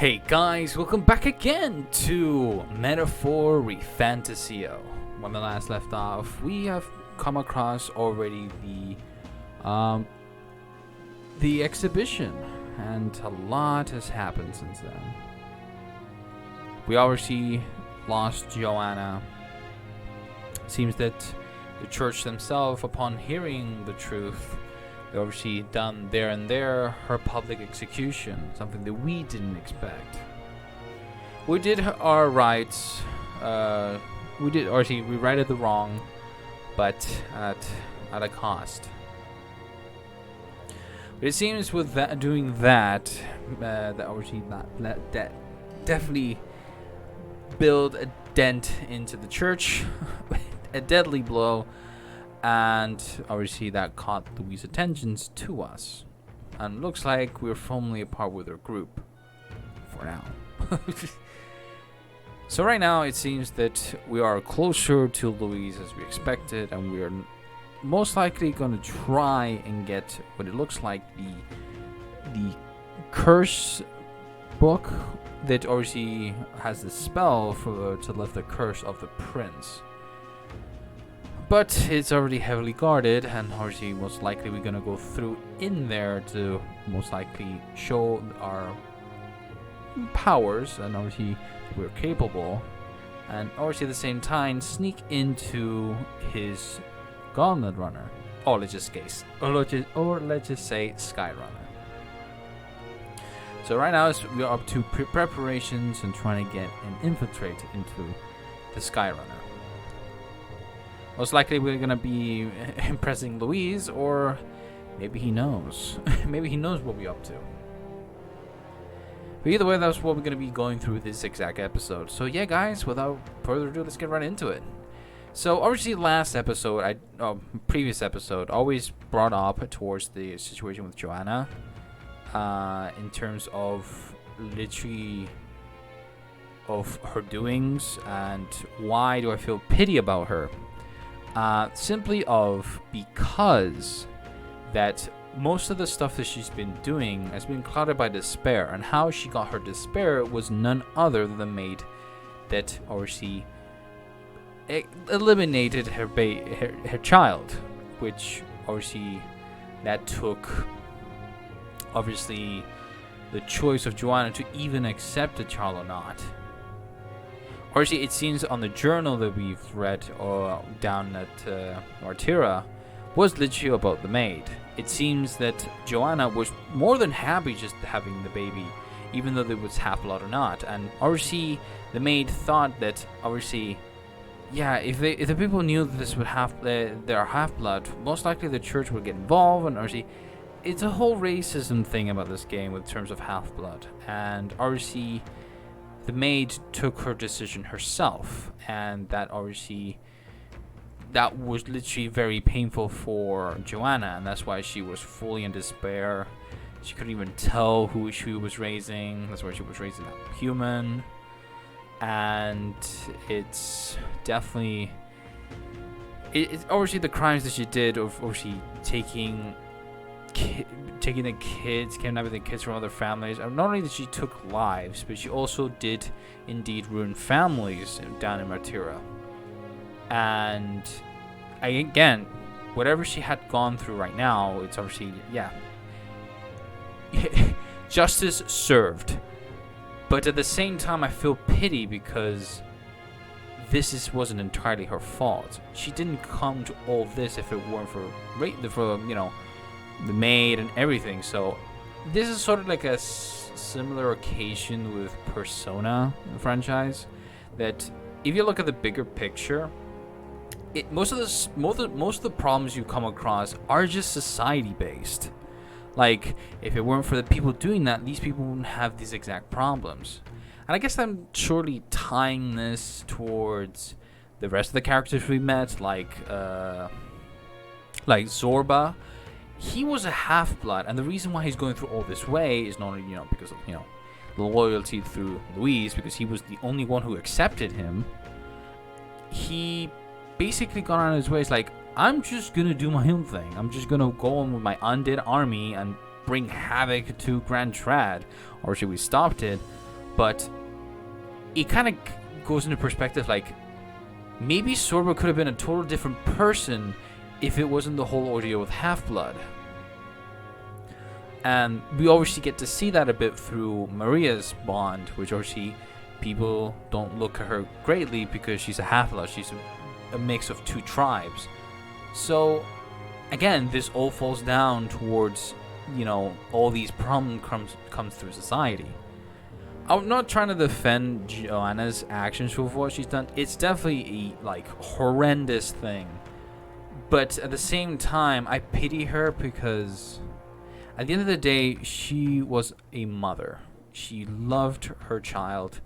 Hey guys, welcome back again to Metaphor ReFantazio. When the last left off, we have come across already the exhibition, and a lot has happened since then. We already lost Joanna. Seems that the church themselves, upon hearing the truth, they obviously done there and there her public execution, something that we didn't expect. We did our rights. We righted the wrong, but at a cost. But it seems with doing that, that obviously that definitely build a dent into the church, a deadly blow. And obviously that caught Louise's attentions to us. And looks like we're formally apart with our group. For now. So right now it seems that we are closer to Louise as we expected. And we are most likely going to try and get what it looks like the curse book that obviously has the spell to lift the curse of the prince. But it's already heavily guarded, and obviously most likely we're gonna go through in there to most likely show our powers, and obviously we're capable, and obviously at the same time sneak into his gauntlet runner, or let's just say sky runner. So right now we're up to preparations and trying to get and infiltrate into the sky runner. Most likely we're going to be impressing Louise, or maybe he knows. Maybe he knows what we're up to. But either way, that's what we're going to be going through this exact episode. So yeah, guys, without further ado, let's get right into it. So obviously previous episode, always brought up towards the situation with Joanna. In terms of literally of her doings and why do I feel pity about her. Simply because that most of the stuff that she's been doing has been clouded by despair, and how she got her despair was none other than the maid that obviously eliminated her child, which obviously that took obviously the choice of Joanna to even accept the child or not. Obviously, it seems on the journal that we've read down at Martira was literally about the maid. It seems that Joanna was more than happy just having the baby, even though it was half-blood or not. And obviously, the maid thought that, obviously, yeah, if the people knew that this would they're half-blood, most likely the church would get involved. And obviously, it's a whole racism thing about this game with terms of half-blood. And obviously, the maid took her decision herself, and that obviously that was literally very painful for Joanna, and that's why she was fully in despair. She couldn't even tell who she was raising. That's why she was raising a human. And it's definitely it's obviously the crimes that she did of obviously taking the kids, kidnapping the kids from other families. And not only did she took lives, but she also did indeed ruin families down in Martira. And again, whatever she had gone through right now, it's obviously, yeah, justice served. But at the same time, I feel pity because wasn't entirely her fault. She didn't come to all this if it weren't for the maid and everything. So this is sort of like a similar occasion with Persona, the franchise, that if you look at the bigger picture, most of the problems you come across are just society based. Like, if it weren't for the people doing that, these people wouldn't have these exact problems. And I guess I'm surely tying this towards the rest of the characters we met, like Zorba. He was a half-blood, and the reason why he's going through all this way is not only, because of, the loyalty through Louise, because he was the only one who accepted him. He basically got on his way. It's like, I'm just gonna do my own thing. I'm just gonna go on with my undead army and bring havoc to Grand Trad. Or should we stopped it? but it kind of goes into perspective, like, maybe Sorba could have been a total different person if it wasn't the whole ordeal with Half-Blood. And we obviously get to see that a bit through Maria's bond, which obviously people don't look at her greatly because she's a Half-Blood. She's a mix of two tribes. So, again, this all falls down towards, you know, all these problems comes through society. I'm not trying to defend Joanna's actions for what she's done. It's definitely a, like, horrendous thing. But at the same time, I pity her because at the end of the day, she was a mother. She loved her child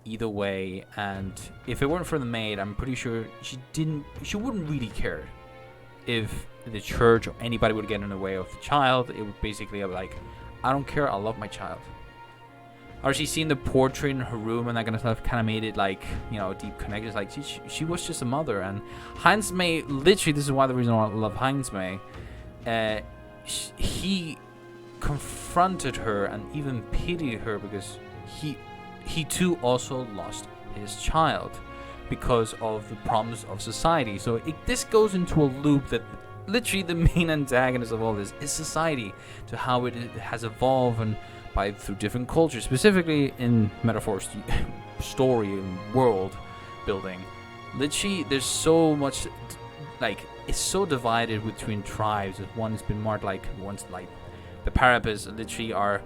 either way, and if it weren't for the maid, I'm pretty sure she wouldn't really care if the church or anybody would get in the way of the child. It would basically be like, I don't care, I love my child. Or she's seen the portrait in her room and that kind of stuff, kind of made it like, you know, deep connection. Like she was just a mother. And Heinz May, literally, this is why the reason why I love Heinz May. He confronted her and even pitied her because he too also lost his child because of the problems of society. So this goes into a loop that literally the main antagonist of all this is society, to how it has evolved and through different cultures, specifically in metaphors, story and world building. Literally, there's so much, like, it's so divided between tribes. One's been marked like, one's like, the Parapets literally are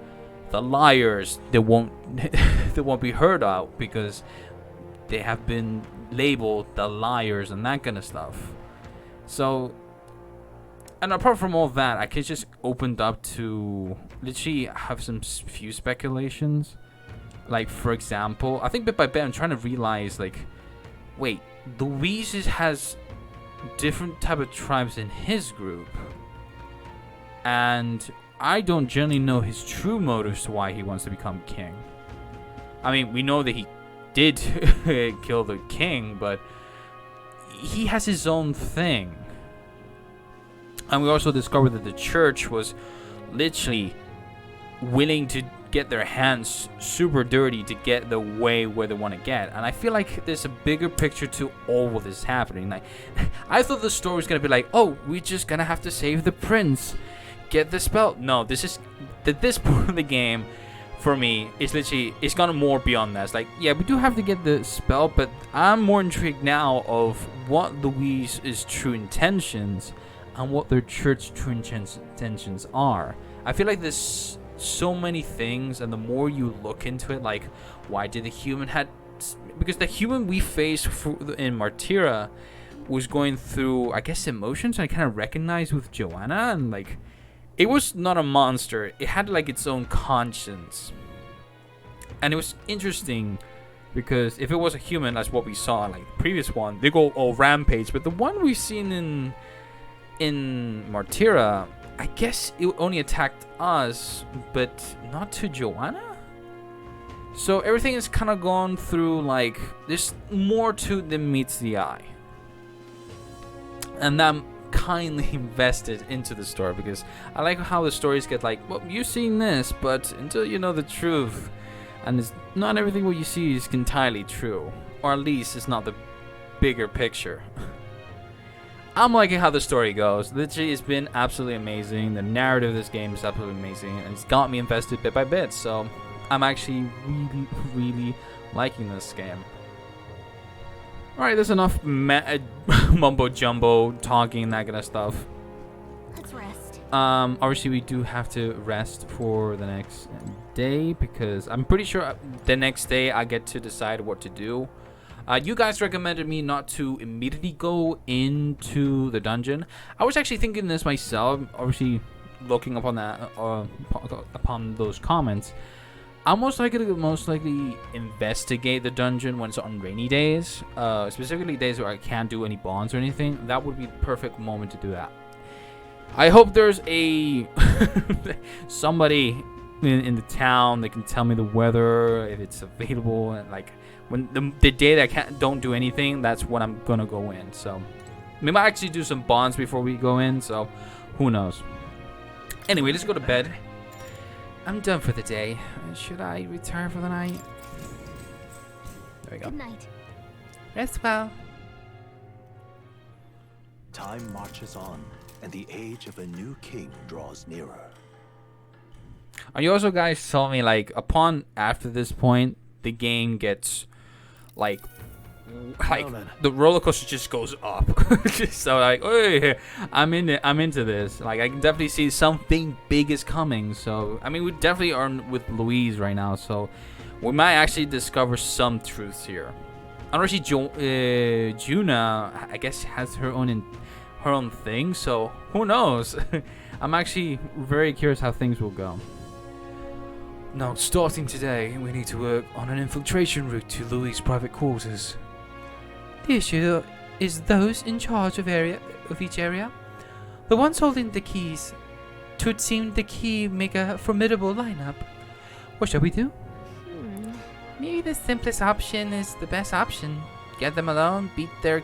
the liars that won't be heard out because they have been labeled the liars and that kind of stuff. So, and apart from all that, I could just opened up to literally have some few speculations. Like, for example, I think bit by bit I'm trying to realize, like, wait, Luis has different type of tribes in his group, and I don't generally know his true motives to why he wants to become king. I mean, we know that he did kill the king, but he has his own thing. And we also discovered that the church was literally willing to get their hands super dirty to get the way where they want to get. And I feel like there's a bigger picture to all of this happening. Like, I thought the story was going to be like, oh, we're just going to have to save the prince, get the spell. No, this point of the game, for me, it's literally, it's gone more beyond that. It's like, yeah, we do have to get the spell, but I'm more intrigued now of what Luis's true intentions and what their church true intentions are. I feel like there's so many things, and the more you look into it, like, why did the human because the human we faced in Martyra was going through, I guess, emotions I kind of recognized with Joanna, and like, it was not a monster, it had like its own conscience. And it was interesting because if it was a human, that's what we saw like the previous one, they go all rampage, but the one we've seen in Martyra, I guess it only attacked us, but not to Joanna. So everything is kind of gone through, like, there's more to it than meets the eye. And I'm kindly invested into the story because I like how the stories get like, well, you've seen this, but until you know the truth, and it's not everything what you see is entirely true, or at least it's not the bigger picture. I'm liking how the story goes. Literally, it's been absolutely amazing. The narrative of this game is absolutely amazing, and it's got me invested bit by bit. So I'm actually really, really liking this game. Alright, there's enough mumbo jumbo talking and that kind of stuff. Let's rest. Obviously we do have to rest for the next day because I'm pretty sure the next day I get to decide what to do. You guys recommended me not to immediately go into the dungeon. I was actually thinking this myself, obviously looking upon that, upon those comments. I'll most likely investigate the dungeon when it's on rainy days, specifically days where I can't do any bonds or anything. That would be the perfect moment to do that. I hope there's a somebody in the town that can tell me the weather, if it's available, and like when the day that I don't do anything, that's when I'm gonna go in. So we might actually do some bonds before we go in, so who knows. Anyway, let's go to bed. I'm done for the day. Should I retire for the night? There we go. Good night. Rest well. Time marches on, and the age of a new king draws nearer. Are you also guys telling me, like, after this point, the game gets, like the roller coaster just goes up. So like, hey, I'm into this. Like, I can definitely see something big is coming. So I mean, we definitely are with Louise right now. So we might actually discover some truths here. Honestly, Juna, I guess, has her own thing. So who knows? I'm actually very curious how things will go. Now, starting today, we need to work on an infiltration route to Louis' private quarters. The issue is those in charge of each area. The ones holding the keys. Twould seem the key make a formidable lineup. What shall we do? Maybe the simplest option is the best option. Get them alone, beat their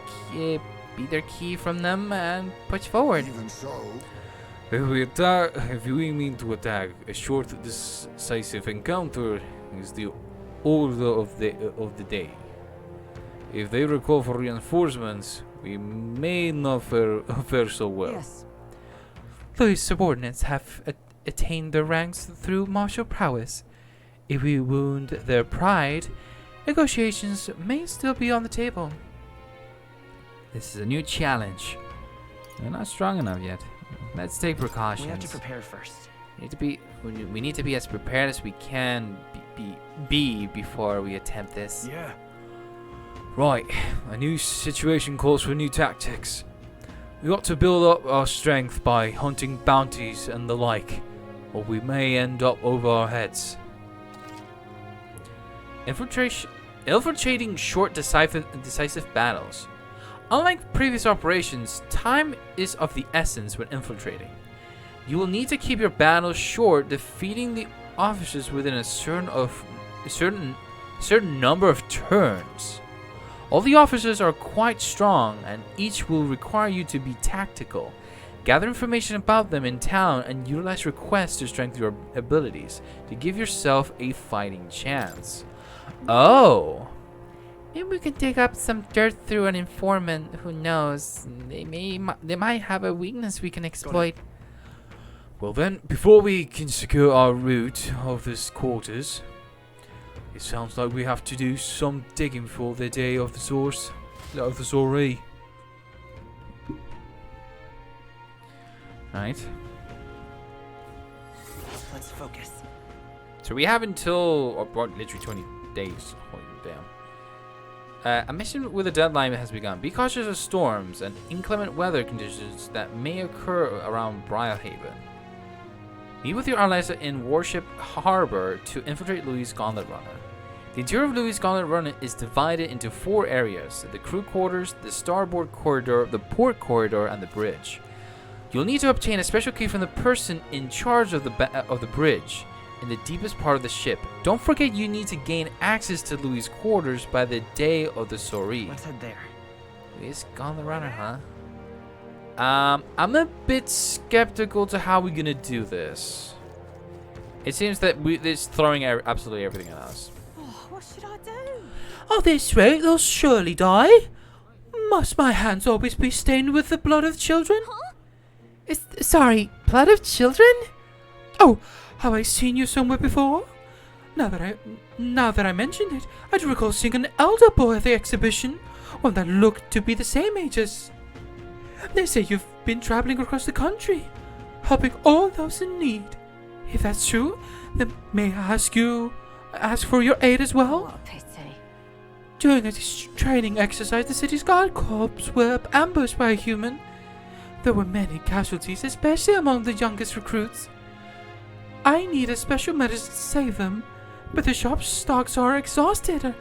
key from them, and push forward. Even so, If we mean to attack, a short, decisive encounter is the order of the day. If they recall for reinforcements, we may not fare so well. Yes. Louis' subordinates have attained their ranks through martial prowess. If we wound their pride, negotiations may still be on the table. This is a new challenge. We're not strong enough yet. Let's take precautions. We have to prepare first. We need to be as prepared as we can be before we attempt this. Yeah. Right, a new situation calls for new tactics. We ought to build up our strength by hunting bounties and the like, or we may end up over our heads. Infiltrating short, decisive battles. Unlike previous operations, time is of the essence when infiltrating. You will need to keep your battles short, defeating the officers within a certain number of turns. All the officers are quite strong, and each will require you to be tactical. Gather information about them in town and utilize requests to strengthen your abilities to give yourself a fighting chance. Oh. Maybe we can dig up some dirt through an informant. Who knows? They might have a weakness we can exploit. Well then, before we can secure our route of this quarters, it sounds like we have to do some digging for the day of the source, of the soiree. Right. Let's focus. So we have until, or literally 20 days. Holy damn. A mission with a deadline has begun. Be cautious of storms and inclement weather conditions that may occur around Briarhaven. Meet with your allies in Warship Harbor to infiltrate Louis' Gauntlet Runner. The interior of Louis' Gauntlet Runner is divided into 4 areas: the crew quarters, the starboard corridor, the port corridor, and the bridge. You'll need to obtain a special key from the person in charge of the bridge in the deepest part of the ship. Don't forget you need to gain access to Louis' quarters by the day of the soiree. Let's head there. Louis' Gauntlet Runner, huh? I'm a bit skeptical to how we're gonna do this. It seems that it's throwing absolutely everything at us. Oh, what should I do? At this rate, they'll surely die. Must my hands always be stained with the blood of children? Huh? Sorry, blood of children? Oh, have I seen you somewhere before? Now that I mention it, I do recall seeing an elder boy at the exhibition, one that looked to be the same age as. They say you've been traveling across the country, helping all those in need. If that's true, then may I ask for your aid as well? What a pity. During a training exercise, the city's guard corps were ambushed by a human. There were many casualties, especially among the youngest recruits. I need a special medicine to save them, but the shop stocks are exhausted,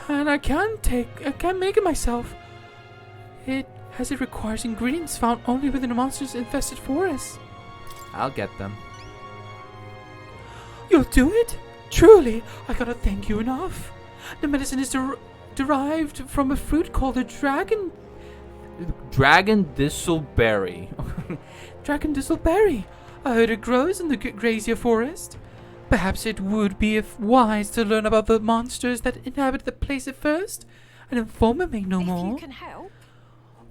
and I can't make it myself. It requires ingredients found only within a monsters-infested forest. I'll get them. You'll do it? Truly, I cannot thank you enough. The medicine is derived from a fruit called the dragon thistleberry. Dragon thistleberry. I heard it grows in the Grazier forest. Perhaps it would be wise to learn about the monsters that inhabit the place at first. An informer may know If more. you can help.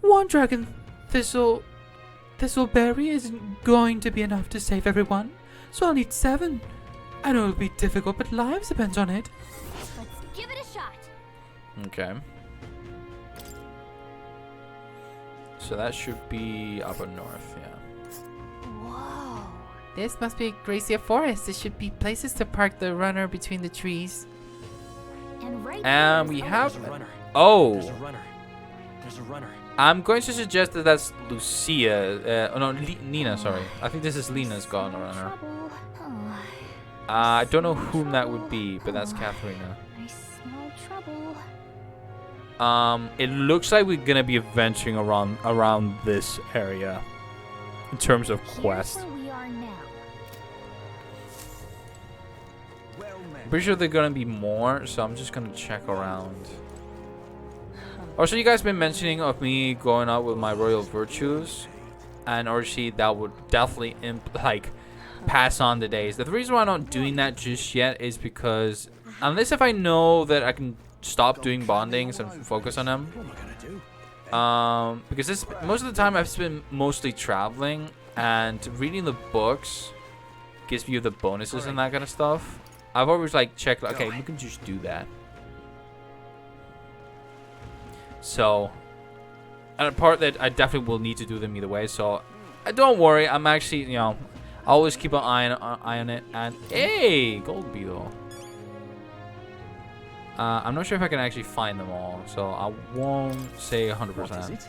One dragon thistleberry isn't going to be enough to save everyone, so I'll need 7. I know it'll be difficult, but lives depends on it. Let's give it a shot. Okay. So that should be upper north, yeah. Whoa. This must be a gracier forest. There should be places to park the runner between the trees. And right And there we is have... There's a runner. Oh! There's a runner. There's a runner. I'm going to suggest that that's Lucia. Oh no, Nina, sorry. I think this is Lena's gone runner. trouble. Oh, I don't know whom that would be, but that's Katharina. I smell trouble. It looks like we're gonna be adventuring around this area in terms of quest. Here's where we are now. Well met. Pretty sure there are gonna be more, so I'm just gonna check around. Also, you guys been mentioning of me going out with my royal virtues, and obviously that would definitely pass on the days. The reason why I'm not doing that just yet is because unless if I know that I can stop doing bondings and focus on them, What am I gonna do? because this most of the time I've spent mostly traveling, and reading the books gives you the bonuses and that kind of stuff. I've always checked, okay, we can just do that. So, and a part that I definitely will need to do them either way. So, don't worry. I'm actually, I always keep an eye on it. And hey, gold beetle. I'm not sure if I can actually find them all, so I won't say 100%. What is it?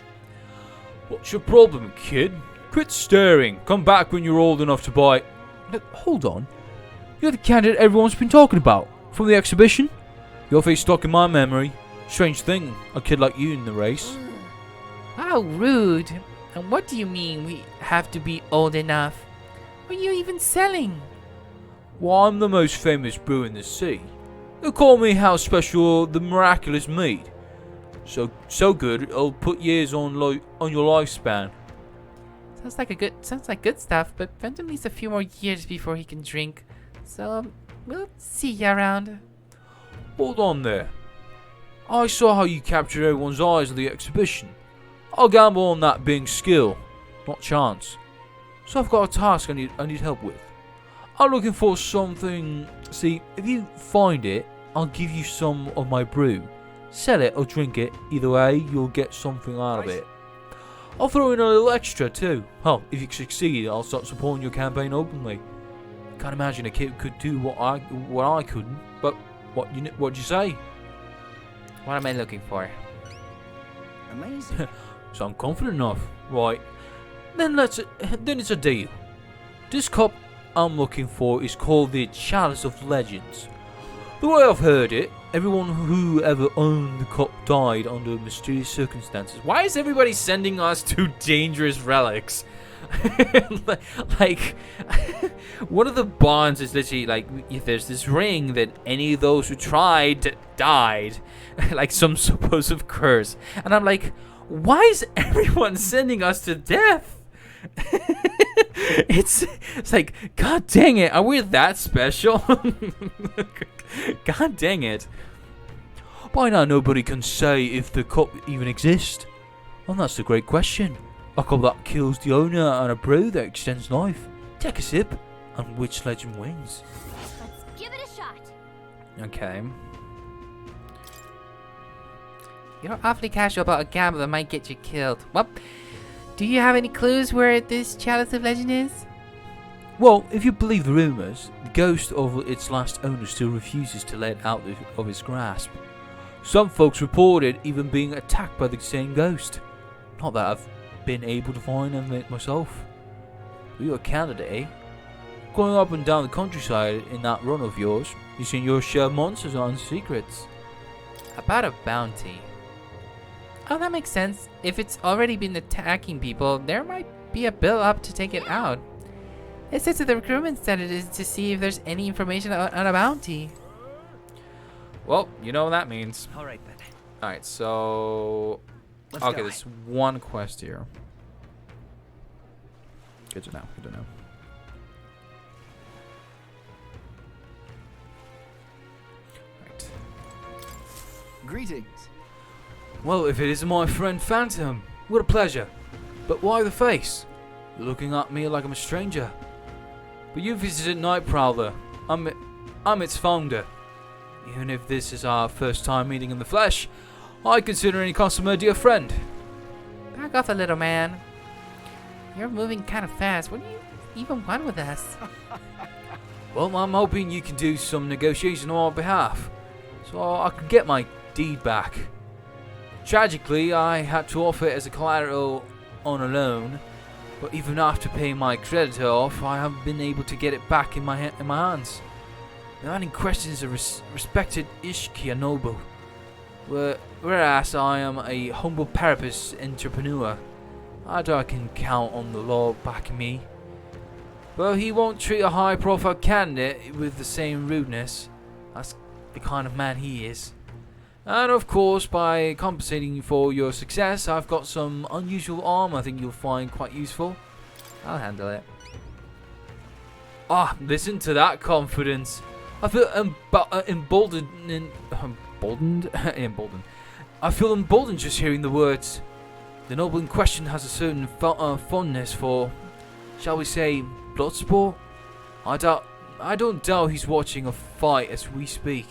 What's your problem, kid? Quit staring. Come back when you're old enough to buy. Hold on. You're the candidate everyone's been talking about from the exhibition. Your face stuck in my memory. Strange thing, a kid like you in the race. How rude. And what do you mean we have to be old enough? What are you even selling? Well, I'm the most famous brew in the sea. They call me how special the miraculous mead. So good, it'll put years on your lifespan. Sounds like good stuff, but Phantom needs a few more years before he can drink. So we'll see you around. Hold on there. I saw how you captured everyone's eyes at the exhibition. I'll gamble on that being skill, not chance. So I've got a task I need help with. I'm looking for something. See, if you find it, I'll give you some of my brew. Sell it or drink it. Either way, you'll get something out of it. I'll throw in a little extra too. Oh, if you succeed, I'll start supporting your campaign openly. Can't imagine a kid could do what I couldn't. But what'd you say? What am I looking for? Amazing. So I'm confident enough, right? Then it's a deal. This cup I'm looking for is called the Chalice of Legends. The way I've heard it, everyone who ever owned the cup died under mysterious circumstances. Why is everybody sending us to dangerous relics? One of the bonds is literally if there's this ring that any of those who tried died, like some supposed curse. And I'm like, why is everyone sending us to death? It's like, god dang it, are we that special? God dang it. By now nobody can say if the cup even exists. And that's the great question. A cup that kills the owner and a brew that extends life. Take a sip, and which legend wins? Let's give it a shot. Okay. You're awfully casual about a gamble that might get you killed. Well, do you have any clues where this Chalice of Legend is? Well, if you believe the rumours, the ghost of its last owner still refuses to let out of his grasp. Some folks reported even being attacked by the same ghost. Not that I've been able to find them myself. You're a candidate, eh? Going up and down the countryside in that run of yours, you seen your share of monsters and secrets. About a bounty. Oh, that makes sense. If it's already been attacking people, there might be a bill up to take it out. It says that the recruitment center is to see if there's any information on a bounty. Well, you know what that means. All right then. Alright, so... Let's okay, go. there's one quest here. Good to know, good to know. Greetings. Well, if it isn't my friend Phantom, what a pleasure. But why the face? You're looking at me like I'm a stranger. But you visited Night Prowler. I'm its founder. Even if this is our first time meeting in the flesh, I consider any customer a dear friend. Back off a little, man. You're moving kind of fast. What do you even want with us? Well, I'm hoping you can do some negotiation on our behalf, so I can get my deed back. Tragically, I had to offer it as a collateral on a loan, but even after paying my creditor off, I haven't been able to get it back in my hands. The man in question is a respected Ishkia noble, whereas I am a humble parapet entrepreneur. I doubt I can count on the law backing me. But he won't treat a high-profile candidate with the same rudeness. That's the kind of man he is. And of course, by compensating for your success, I've got some unusual armor I think you'll find quite useful. I'll handle it. Ah, listen to that confidence. I feel emboldened. Emboldened. I feel emboldened just hearing the words. The noble in question has a certain fondness for, shall we say, blood sport. I don't doubt he's watching a fight as we speak.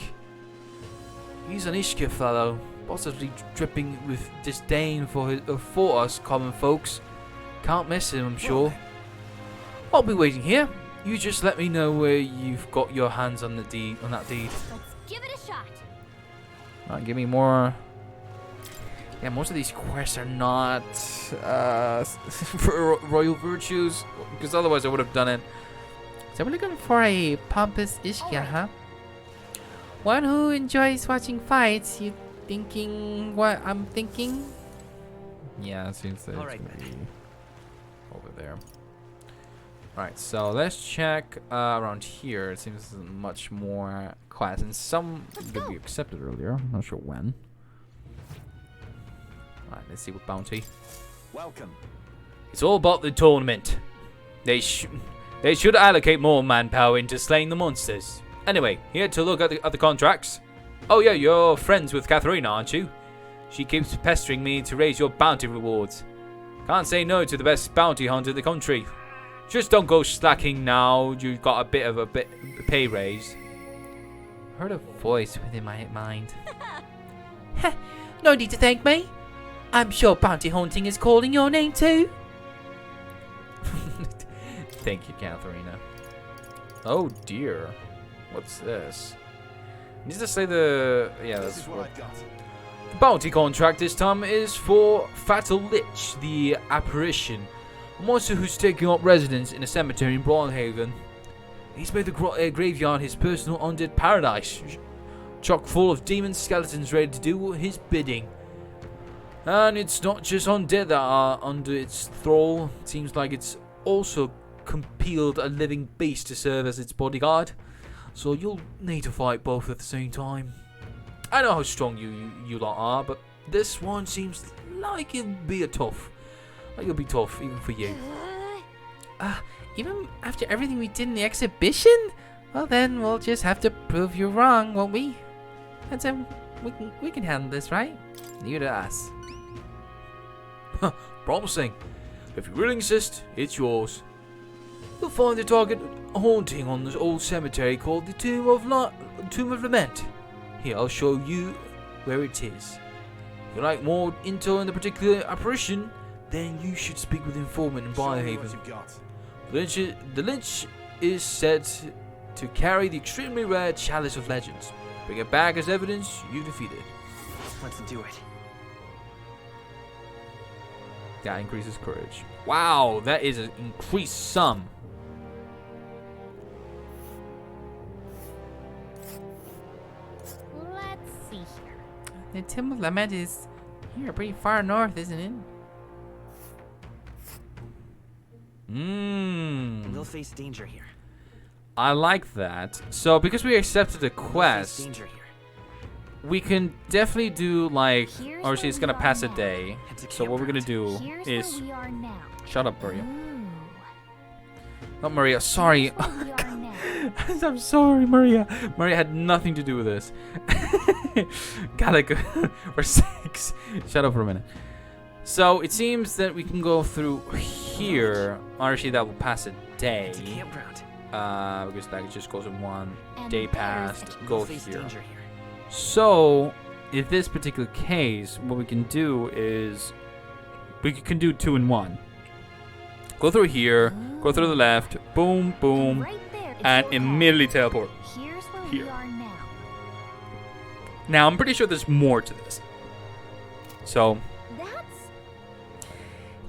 He's an Ishka fellow, possibly dripping with disdain for us common folks. Can't miss him, I'm sure. I'll be waiting here. You just let me know where you've got your hands on that deed. Let's give it a shot. Right, give me more. Yeah, most of these quests are not for royal virtues, because otherwise I would have done it. So we're looking for a pompous Ishkia, huh? One who enjoys watching fights. You thinking what I'm thinking? Yeah, it seems that it's Alright gonna be over there. Alright, so let's check around here. It seems there's much more class, and some that we accepted earlier. I'm not sure when. Alright, let's see what bounty. Welcome. It's all about the tournament. They should allocate more manpower into slaying the monsters. Anyway, here to look at the contracts. Oh yeah, you're friends with Katharina, aren't you? She keeps pestering me to raise your bounty rewards. Can't say no to the best bounty hunter in the country. Just don't go slacking now. You've got a bit of a pay raise. Heard a voice within my mind. No need to thank me. I'm sure bounty hunting is calling your name too. Thank you, Katharina. Oh dear. What's this? Needs to say the... Yeah, This that's is what what... I've got. The bounty contract this time is for Fatal Lich, the apparition. A monster who's taking up residence in a cemetery in Broadhaven. He's made the graveyard his personal undead paradise. Chock full of demon skeletons ready to do his bidding. And it's not just undead that are under its thrall. It seems like it's also compelled a living beast to serve as its bodyguard. So you'll need to fight both at the same time. I know how strong you lot are, but this one seems like it'll be tough. Like it'll be tough even for you. Even after everything we did in the exhibition? Well then, we'll just have to prove you wrong, won't we? And so, we can handle this, right? Leave it to us. Promising. If you really insist, it's yours. You'll find the target haunting on this old cemetery called the Tomb of Lament. Here, I'll show you where it is. If you like more intel on the particular apparition, then you should speak with informant in Show me what Briarhaven. you've got. The Lynch is said to carry the extremely rare Chalice of Legends. Bring it back as evidence you defeated. Let's do it. That increases courage. Wow, that is an increased sum. Let's see here. The Tomb of Lament is here, pretty far north, isn't it? We'll face danger here. I like that. So because we accepted a We'll face quest, danger here. we can definitely do like, Here's obviously it's where gonna we pass are a now. day. It's a So what we're gonna campground. do Here's is, where we are now. shut up, Maria. Ooh. Not Maria. Sorry. Here's where we are now. I'm sorry, Maria. Maria had nothing to do with this. Gotta go. We're 6. Shut up for a minute. So it seems that we can go through here. Actually, that will pass a day. It's a campground. Because that just goes in one And day there's past. a- Go We'll face here. danger here. So, in this particular case, what we can do is we can do 2 in 1. Go through here, go through the left, boom, boom, Right there, it's and your immediately teleport. head. Here's where here. we are now. Now, I'm pretty sure there's more to this. So, That's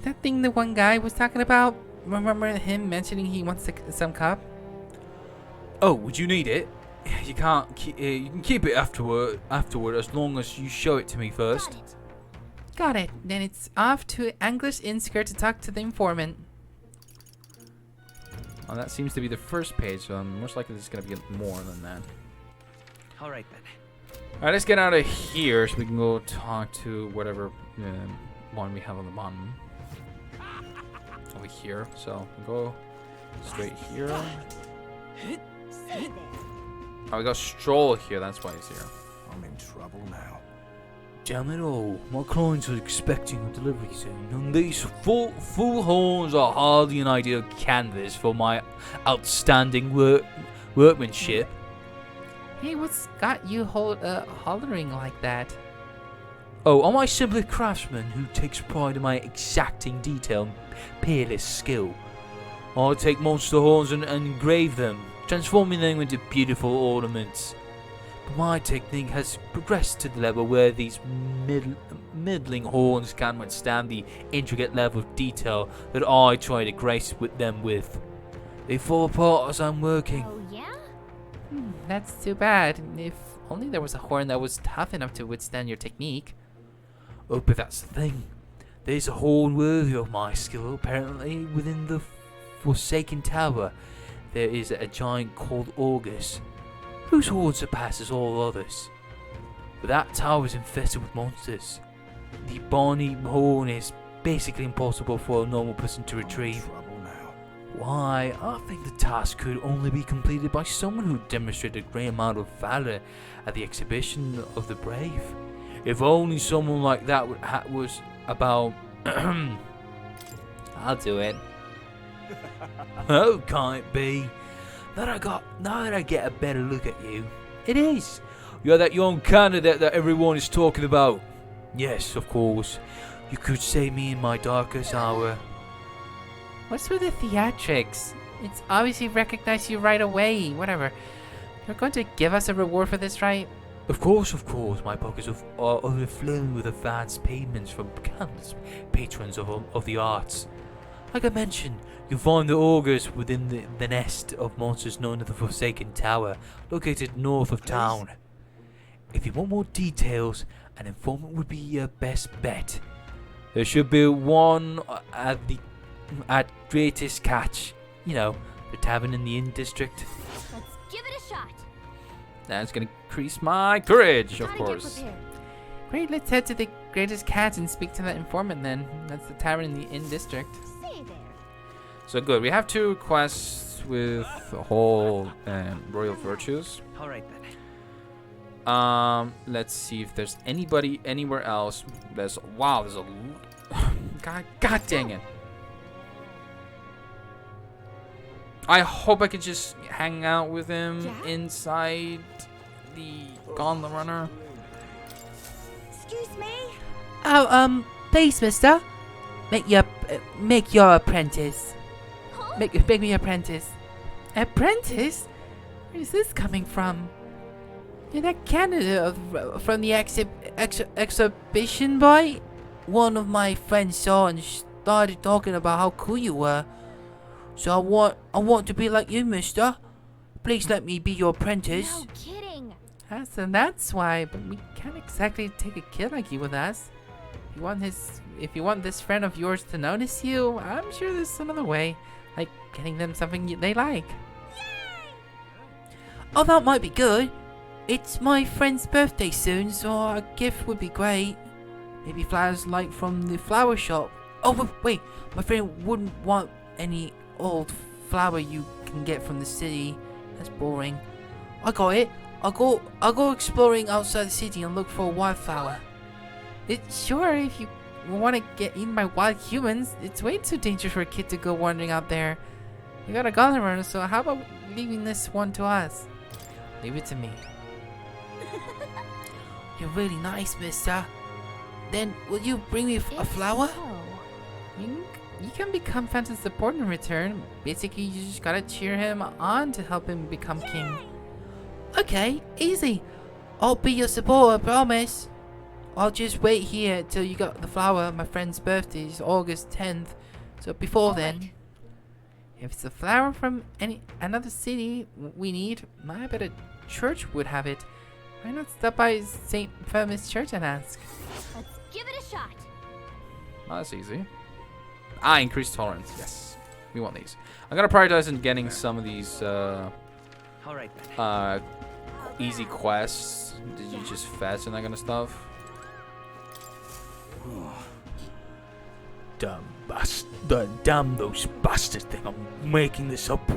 That thing the one guy was talking about? Remember him mentioning he wants some cup? oh, would you need it? You can't. You can keep it afterward as long as you show it to me first. got it. Got it. Then it's off to Angler's Inskirt to talk to the informant. Well, that seems to be the first page, so most likely there's gonna be more than that. All right then. Alright, let's get out of here so we can go talk to whatever one we have on the bottom. Over here. So, go straight here. Stay there. Oh, we got Stroll here, that's why he's here. I'm in trouble now. Damn it all, my clients are expecting a delivery soon, and these full horns are hardly an ideal canvas for my outstanding workmanship. Hey, what's got you hollering like that? Oh, am I simply a craftsman who takes pride in my exacting detail and peerless skill? I take monster horns and engrave them, transforming them into beautiful ornaments. But my technique has progressed to the level where these middling horns can't withstand the intricate level of detail that I try to grace them with. They fall apart as I'm working. Oh yeah? That's too bad. If only there was a horn that was tough enough to withstand your technique. Oh, but that's the thing. There's a horn worthy of my skill, apparently, within the Forsaken Tower. There is a giant called August, whose horn surpasses all others. But that tower is infested with monsters. The Barney horn is basically impossible for a normal person to I'm in retrieve. trouble now. Why, I think the task could only be completed by someone who demonstrated a great amount of valor at the exhibition of the brave. If only someone like that was about... I'll do it. Oh, can't it be? Now that I get a better look at you, it is. You're that young candidate that everyone is talking about. Yes, of course. You could save me in my darkest hour. What's with the theatrics? It's obviously recognized you right away. Whatever. You're going to give us a reward for this, right? Of course, my pockets are overflowing with advanced payments from countless patrons of the arts. Like I mentioned, you'll find the augurs within the nest of monsters known as the Forsaken Tower, located north of town. If you want more details, an informant would be your best bet. There should be one at Greatest Catch. You know, the tavern in the Inn District. Let's give it a shot. That's gonna increase my courage, of Gotta course. get prepared. Great, let's head to the Greatest Cat and speak to that informant then. That's the tavern in the Inn District. Stay there. So good. We have 2 quests with whole royal virtues. All right then. Let's see if there's anybody anywhere else. There's a God dang it. I hope I could just hang out with him Yeah? inside the Gauntlet Runner. Excuse me? Oh, please, mister. Make your apprentice. Huh? Make me apprentice. Apprentice? Where's this coming from? You're that candidate from the exhibition, boy? One of my friends saw and started talking about how cool you were. So I want to be like you, mister. Please let me be your apprentice. No kidding. That's why, but we can't exactly take a kid like you with us. If you want this friend of yours to notice you, I'm sure there's another way, like getting them something they like. Oh, that might be good. It's my friend's birthday soon, so a gift would be great. Maybe flowers like from the flower shop. Oh, wait, my friend wouldn't want any old flower you can get from the city. That's boring. I got it. I'll go exploring outside the city and look for a wildflower. Sure, if you want to get eaten by wild humans, it's way too dangerous for a kid to go wandering out there. We got a goblin, so how about leaving this one to us? Leave it to me. You're really nice, mister. Then, will you bring me a flower? You can become Phantom's support in return. Basically, you just gotta cheer him on to help him become king. Okay, easy. I'll be your support, I promise. I'll just wait here till you got the flower. My friend's birthday is August 10th. So before then, if it's a flower from another city we need, I bet a church would have it. Why not stop by St. Firmus Church and ask? Let's give it a shot. Oh, that's easy. Increased tolerance. Yes. We want these. I'm gonna prioritize in getting some of these All right then. easy quests. Did you just fetch and that kind of stuff? Damn those bastards think I'm making this up.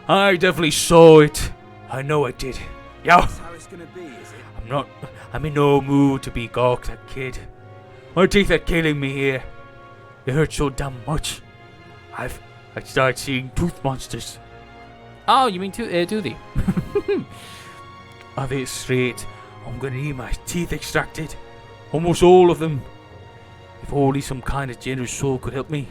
I definitely saw it. I know I did. Yeah. That's how it's gonna be, is it? I'm in no mood to be gawked at, kid. My teeth are killing me here. They hurt so damn much. I started seeing tooth monsters. Oh, you mean Doody? At this rate, I'm gonna need my teeth extracted. Almost all of them. If only some kind of generous soul could help me.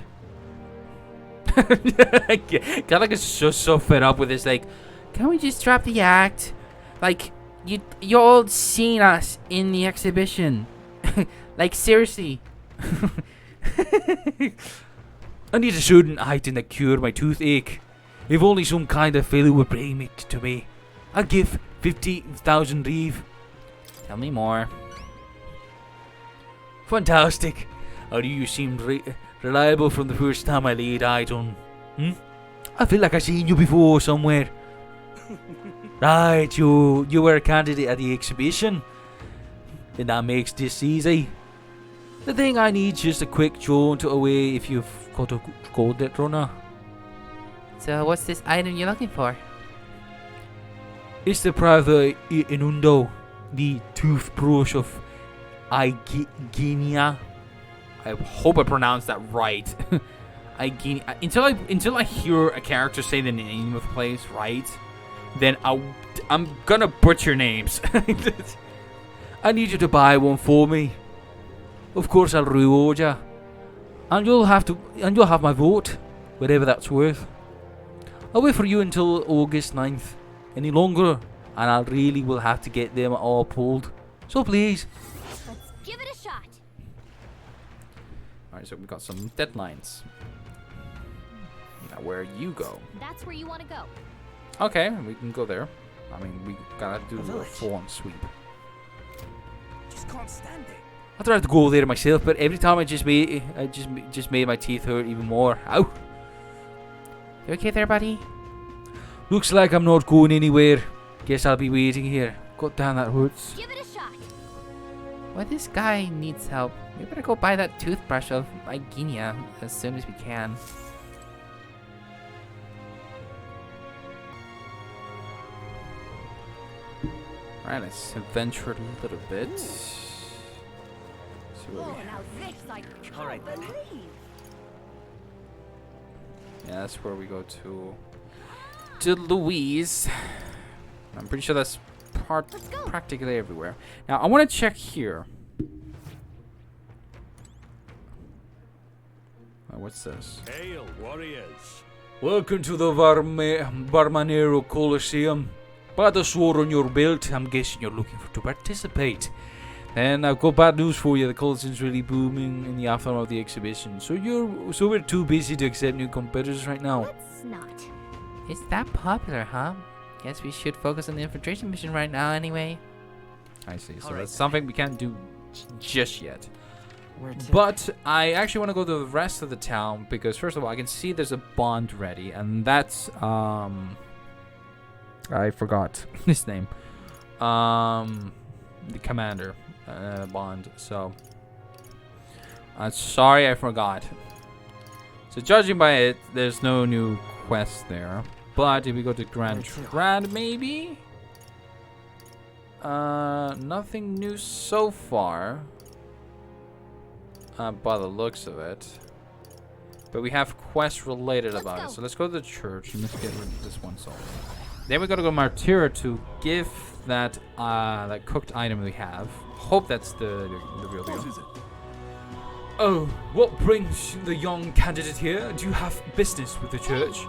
God, like, it's just so fed up with this. Like, Can we just drop the act? Like, you all seen us in the exhibition. Like, seriously. I need a certain item that cure my toothache. If only some kind of fellow would bring it to me. I'd give 50,000 reeve. tell me more. Fantastic. How do you seem reliable from the first time I laid eyes on? I feel like I've seen you before somewhere. Right, you were a candidate at the exhibition. Then that makes this easy. The thing I need is just a quick jaunt away if you've got a gold runner. So what's this item you're looking for? It's the Prava Inundo, the toothbrush of Guinea. I hope I pronounced that right. Until I hear a character say the name of the place right, then I'm gonna butcher names. I need you to buy one for me. Of course, I'll reward you, and you'll have my vote, whatever that's worth. I'll wait for you until August 9th. Any longer, and I really will have to get them all pulled. So please. Let's give it a shot. Alright, so we got some deadlines. Now, where you go? That's where you want to go. Okay, we can go there. I mean, we gotta do a village. full-on sweep. Just can't stand it. I tried to go there myself, but every time I just made my teeth hurt even more. Ow! You okay there, buddy? Looks like I'm not going anywhere. Guess I'll be waiting here. God damn, that hurts. Give it a shot. Well, this guy needs help. We better go buy that toothbrush of Guinea as soon as we can. Alright, let's adventure a little bit. See what we have. now this I can't All right, then. believe. Yeah, that's where we go to Louise. I'm pretty sure that's Let's go. practically everywhere. Now, I want to check here. What's this? Hail, warriors. Welcome to the Barmanero Coliseum. By the sword on your belt, I'm guessing you're looking to participate. And I've got bad news for you. The Coliseum's really booming in the aftermath of the exhibition. So we're too busy to accept new competitors right now. Let's not. It's that popular, huh? Guess we should focus on the infiltration mission right now anyway. I see. So Alright that's then. something we can't do just yet. Where to? But I actually want to go to the rest of the town because first of all, I can see there's a bond ready, and that's I forgot his name. The commander bond. So sorry, I forgot. So judging by it, there's no new quest there. But if we go to Grand Where to? Trad, maybe Nothing new so far. By the looks of it. But we have quests related Let's about go. it. So let's go to the church. We must get rid of this one solved. Then we gotta go to Martyra to give that that cooked item we have. Hope that's the real deal. What is it? Oh, what brings the young candidate here? Do you have business with the church?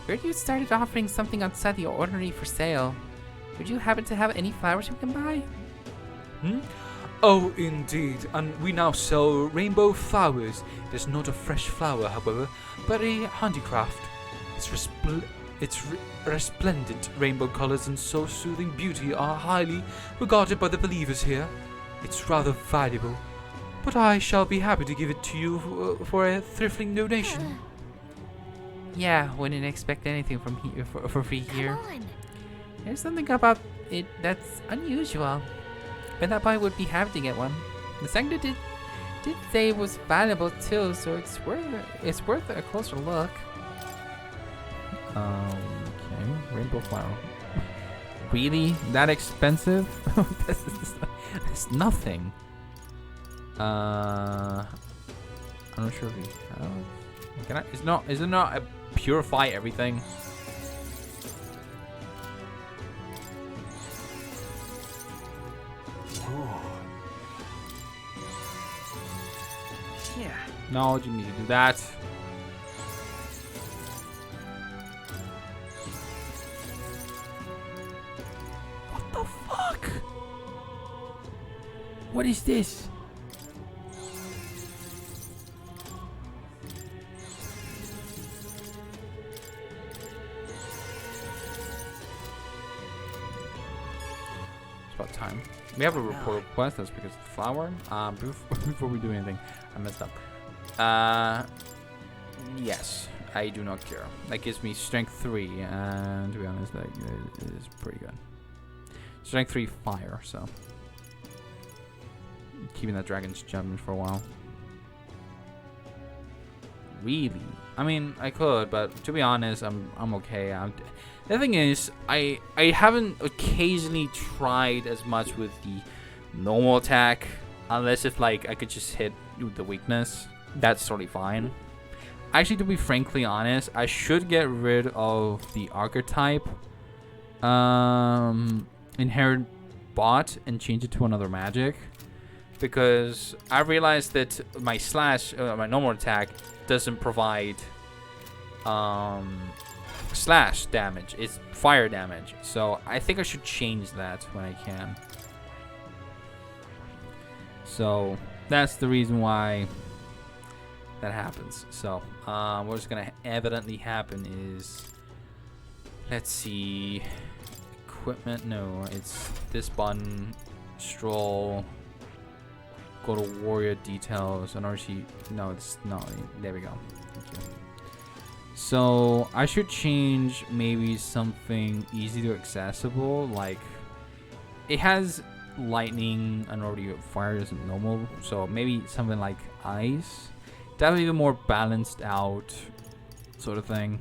Heard you started offering something outside the ordinary for sale. Would you happen to have any flowers we can buy? Hmm? Oh, indeed. And we now sell rainbow flowers. It is not a fresh flower, however, but a handicraft. Its resplendent rainbow colors and soul soothing beauty are highly regarded by the believers here. It's rather valuable, but I shall be happy to give it to you for a thrifting donation. Yeah, wouldn't expect anything from here for free here. Come on. There's something about it that's unusual. But that boy would be happy to get one. The Sangha did say it was valuable too, so it's worth a closer look. Okay, rainbow flower. Really? That expensive? That's nothing. I'm not sure if we have. Can I? Is it not a purify everything? Yeah. No, you need to do that. What the fuck? What is this? It's about time. We have a report request. That's because of the flower. Before we do anything, I messed up. Yes, I do not care. That gives me strength 3, and to be honest, that is pretty good. Strength 3 fire, so keeping that dragon's challenge for a while. Really? I mean, I could, but to be honest, I'm okay. The thing is, I haven't occasionally tried as much with the normal attack, unless if like I could just hit with the weakness. That's totally fine. Actually, to be frankly honest, I should get rid of the archetype inherent bot and change it to another magic, because I realized that my my normal attack doesn't provide slash damage. It's fire damage. So I think I should change that when I can. So that's the reason why that happens. So what's gonna evidently happen is, let's see, equipment. No, it's this button. Stroll. Go to warrior details and RC. No, it's not. There we go. Thank you. So I should change maybe something easy to accessible. Like it has lightning and already fire isn't normal. So maybe something like ice. That would be a more balanced out sort of thing.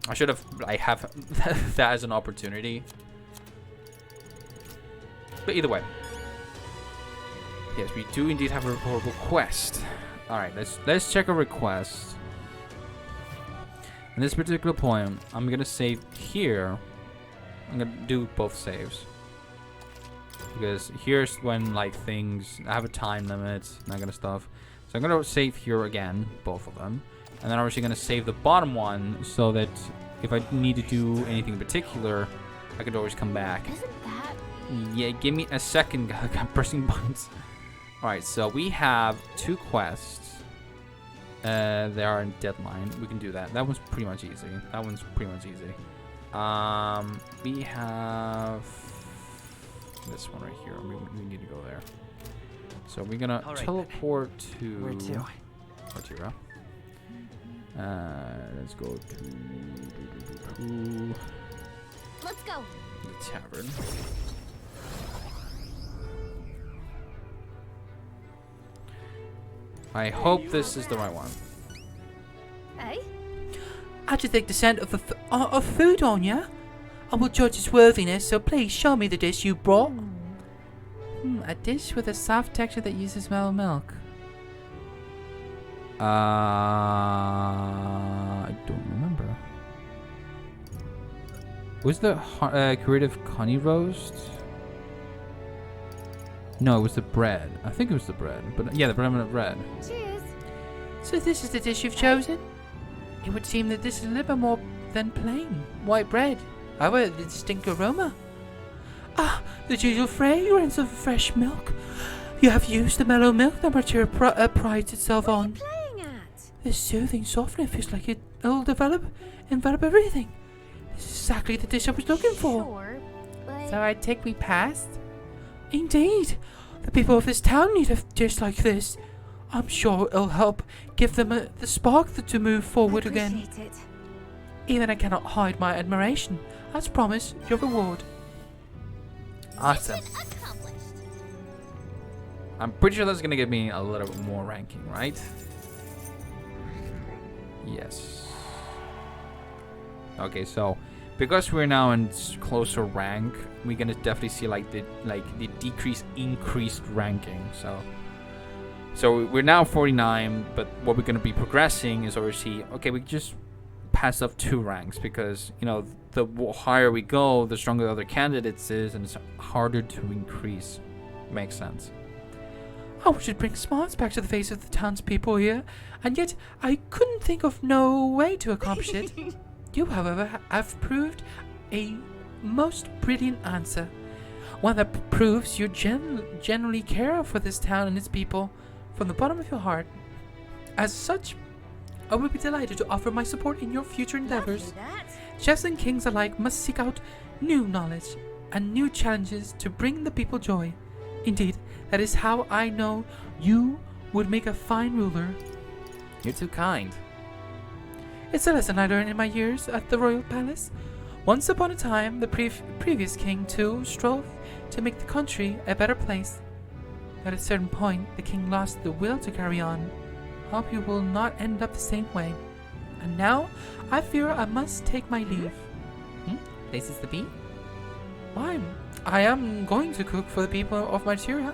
I should have that as an opportunity. But either way. Yes, we do indeed have a request. Alright, let's check a request. In this particular point, I'm gonna save here. I'm gonna do both saves. Because here's when like things I have a time limit and that kind of stuff. So I'm gonna save here again, both of them. And then I'm actually gonna save the bottom one so that if I need to do anything in particular, I could always come back. Isn't that? Yeah, give me a second. I'm pressing buttons. Alright, so we have 2 quests. They are in deadline. We can do that. That one's pretty much easy. We have this one right here. We need to go there. So we're gonna teleport to Where to? Martyra. Let's go to Let's go. the tavern. I hope this is the right one. Hey? How'd you think the scent of food on ya? I will judge its worthiness, so please show me the dish you brought. A dish with a soft texture that uses mellow milk. I don't remember. Was the creative honey roast? No, it was the bread. I think it was the bread. But yeah, the permanent bread. Cheers. So this is the dish you've chosen? It would seem that this is a little bit more than plain white bread. However, the distinct aroma. Ah, the usual fragrance of fresh milk. You have used the mellow milk that Martyr prides itself on. Playing at. The soothing softness feels like it'll envelop everything. This is exactly the dish I was looking for. Sure, but So I take we passed? Indeed. The people of this town need a dish like this. I'm sure it'll help give them the spark to move forward again. appreciate it. Even I cannot hide my admiration. As promised, your reward. Awesome. Mission accomplished. I'm pretty sure that's gonna give me a little bit more ranking, right? Yes. Okay, so because we're now in closer rank, we're gonna definitely see like the increased ranking. So we're now 49, but what we're gonna be progressing is obviously okay. We just passed up 2 ranks because the higher we go, the stronger the other candidates is, and it's harder to increase. Makes sense. I should bring smiles back to the face of the townspeople here, and yet I couldn't think of no way to accomplish it. You, however, have proved a most brilliant answer. One that proves you genuinely care for this town and its people from the bottom of your heart. As such, I will be delighted to offer my support in your future endeavors. Lovely that. Chefs and kings alike must seek out new knowledge and new challenges to bring the people joy. Indeed, that is how I know you would make a fine ruler. You're too kind. It's a lesson I learned in my years at the royal palace. Once upon a time, the previous king, too, strove to make the country a better place. At a certain point, the king lost the will to carry on. Hope you will not end up the same way. And now, I fear I must take my leave. Places the bee? Why? I am going to cook for the people of Martyria.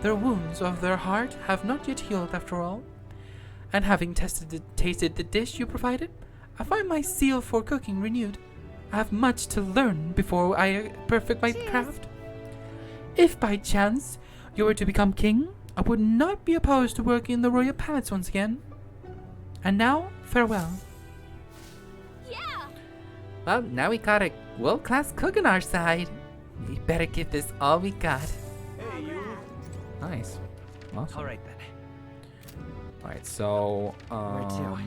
Their wounds of their heart have not yet healed after all. And having tasted the dish you provided, I find my zeal for cooking renewed. I have much to learn before I perfect my Cheers. craft. If by chance you were to become king, I would not be opposed to working in the royal palace once again. And now, farewell. Yeah. Well, now we got a world-class cook on our side. We better give this all we got. Hey, you. Nice. Awesome. All right then. Alright, so Where to?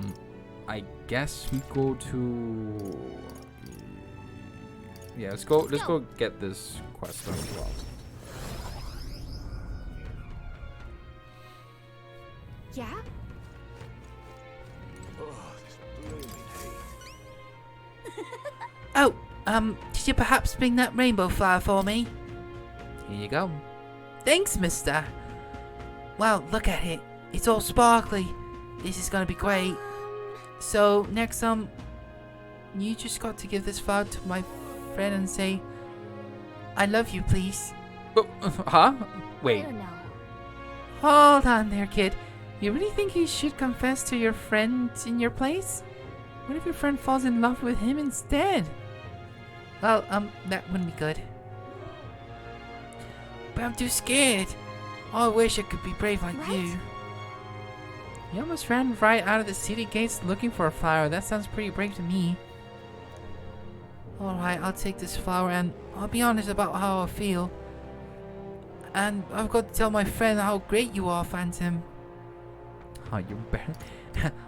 I guess we go to let's go get this quest done as well. Yeah. Oh, this blooming heat. Oh, did you perhaps bring that rainbow flower for me? Here you go. Thanks, mister. Wow, look at it. It's all sparkly. This is gonna be great. So, next, you just got to give this flower to my friend and say, I love you, please. Huh? I Wait. don't know. Hold on there, kid. You really think you should confess to your friend in your place? What if your friend falls in love with him instead? Well, that wouldn't be good. But I'm too scared. Oh, I wish I could be brave like What? you. You almost ran right out of the city gates looking for a flower. That sounds pretty brave to me. Alright, I'll take this flower and I'll be honest about how I feel. And I've got to tell my friend how great you are, Phantom.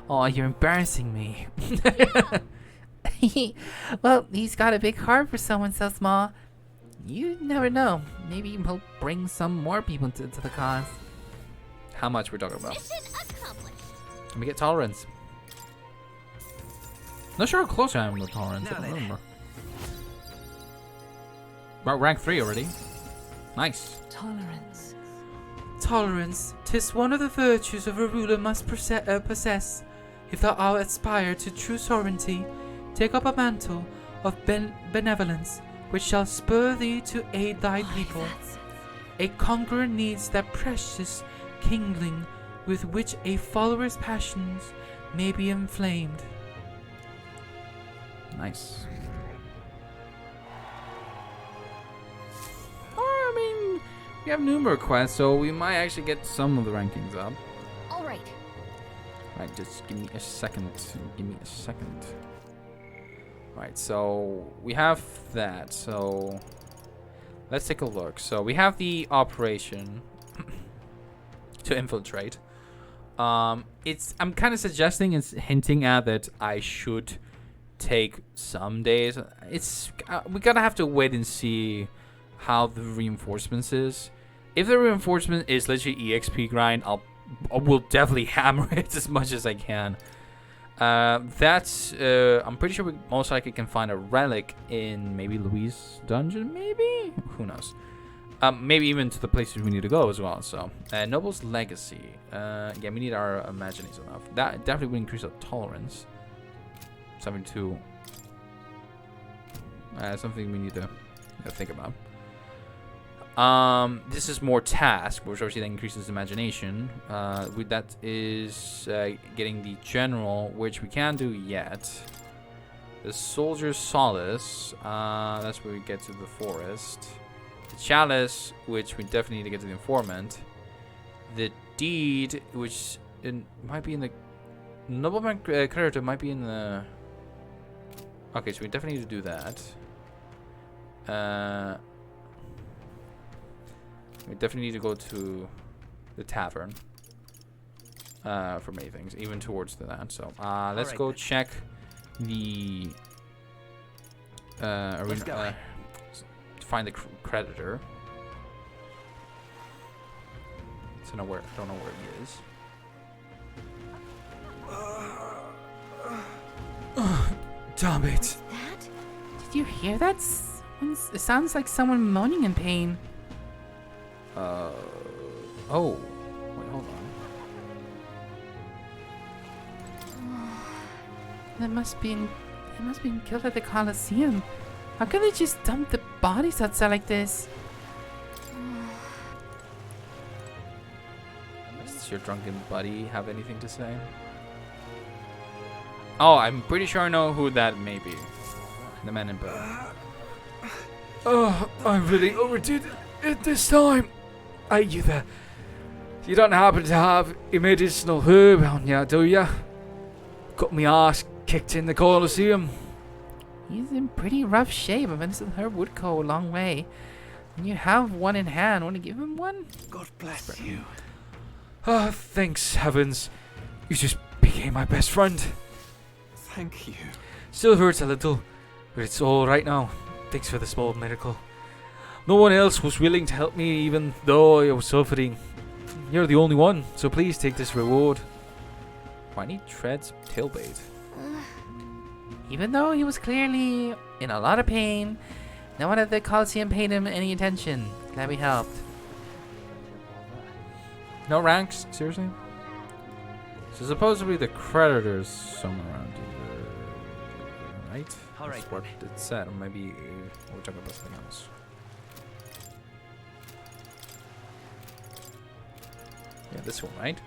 Oh, you're embarrassing me. Well, he's got a big heart for someone so small. You never know. Maybe he'll bring some more people to the cause. How much we're talking about? Mission accomplished. Let me get tolerance. Not sure how close I am with tolerance. I Now don't then. remember. About rank 3 already. Nice. Tolerance. Tolerance. 'Tis one of the virtues of a ruler must possess. If thou art aspire to true sovereignty, take up a mantle of benevolence, which shall spur thee to aid thy people. A conqueror needs that precious kindling with which a follower's passions may be inflamed. Nice. I mean, we have numerous quests, so we might actually get some of the rankings up. All right. Right, just give me a second. Give me a second. Right, so we have that. So let's take a look. So we have the operation to infiltrate. I'm kind of suggesting, it's hinting at that I should take some days. We gotta have to wait and see how the reinforcements is. If the reinforcement is literally EXP grind, I will definitely hammer it as much as I can. I'm pretty sure we most likely can find a relic in maybe Louise' dungeon, maybe? Who knows? Maybe even to the places we need to go as well. So, Noble's Legacy. Yeah, we need our imaginings enough. That definitely would increase our tolerance. Something we need to think about. This is more task, which obviously then increases imagination. That is getting the general, which we can't do yet. The Soldier's Solace, that's where we get to the forest. The Chalice, which we definitely need to get to the informant. The Deed, which might be in the Nobleman character, might be in the. Okay, so we definitely need to do that. We definitely need to go to the tavern for many things, even towards that. So let's go check the arena to find the creditor. So I don't know where he is. Damn it! That? Did you hear that? It sounds like someone moaning in pain. Oh. Wait, hold on. It must be killed at the Colosseum. How could they just dump the bodies outside like this? Does your drunken buddy have anything to say? Oh, I'm pretty sure I know who that may be. The man in blue. Oh, I really overdid it this time. Hey, you there. You don't happen to have a medicinal herb on you, do ya? Got me ass kicked in the Colosseum. He's in pretty rough shape. A medicine herb would go a long way. When you have one in hand, want to give him one? God bless you. Ah, thanks heavens. You just became my best friend. Thank you. Still hurts a little, but it's all right now. Thanks for the small miracle. No one else was willing to help me, even though I was suffering. You're the only one, so please take this reward. Why need Tread's tailbait? Even though he was clearly in a lot of pain, no one at the Colosseum paid him any attention. Glad we helped. No ranks? Seriously? So supposedly the creditor's somewhere around here, right? All right, That's what it said. Or maybe we're talking about something else. Yeah, this one, right?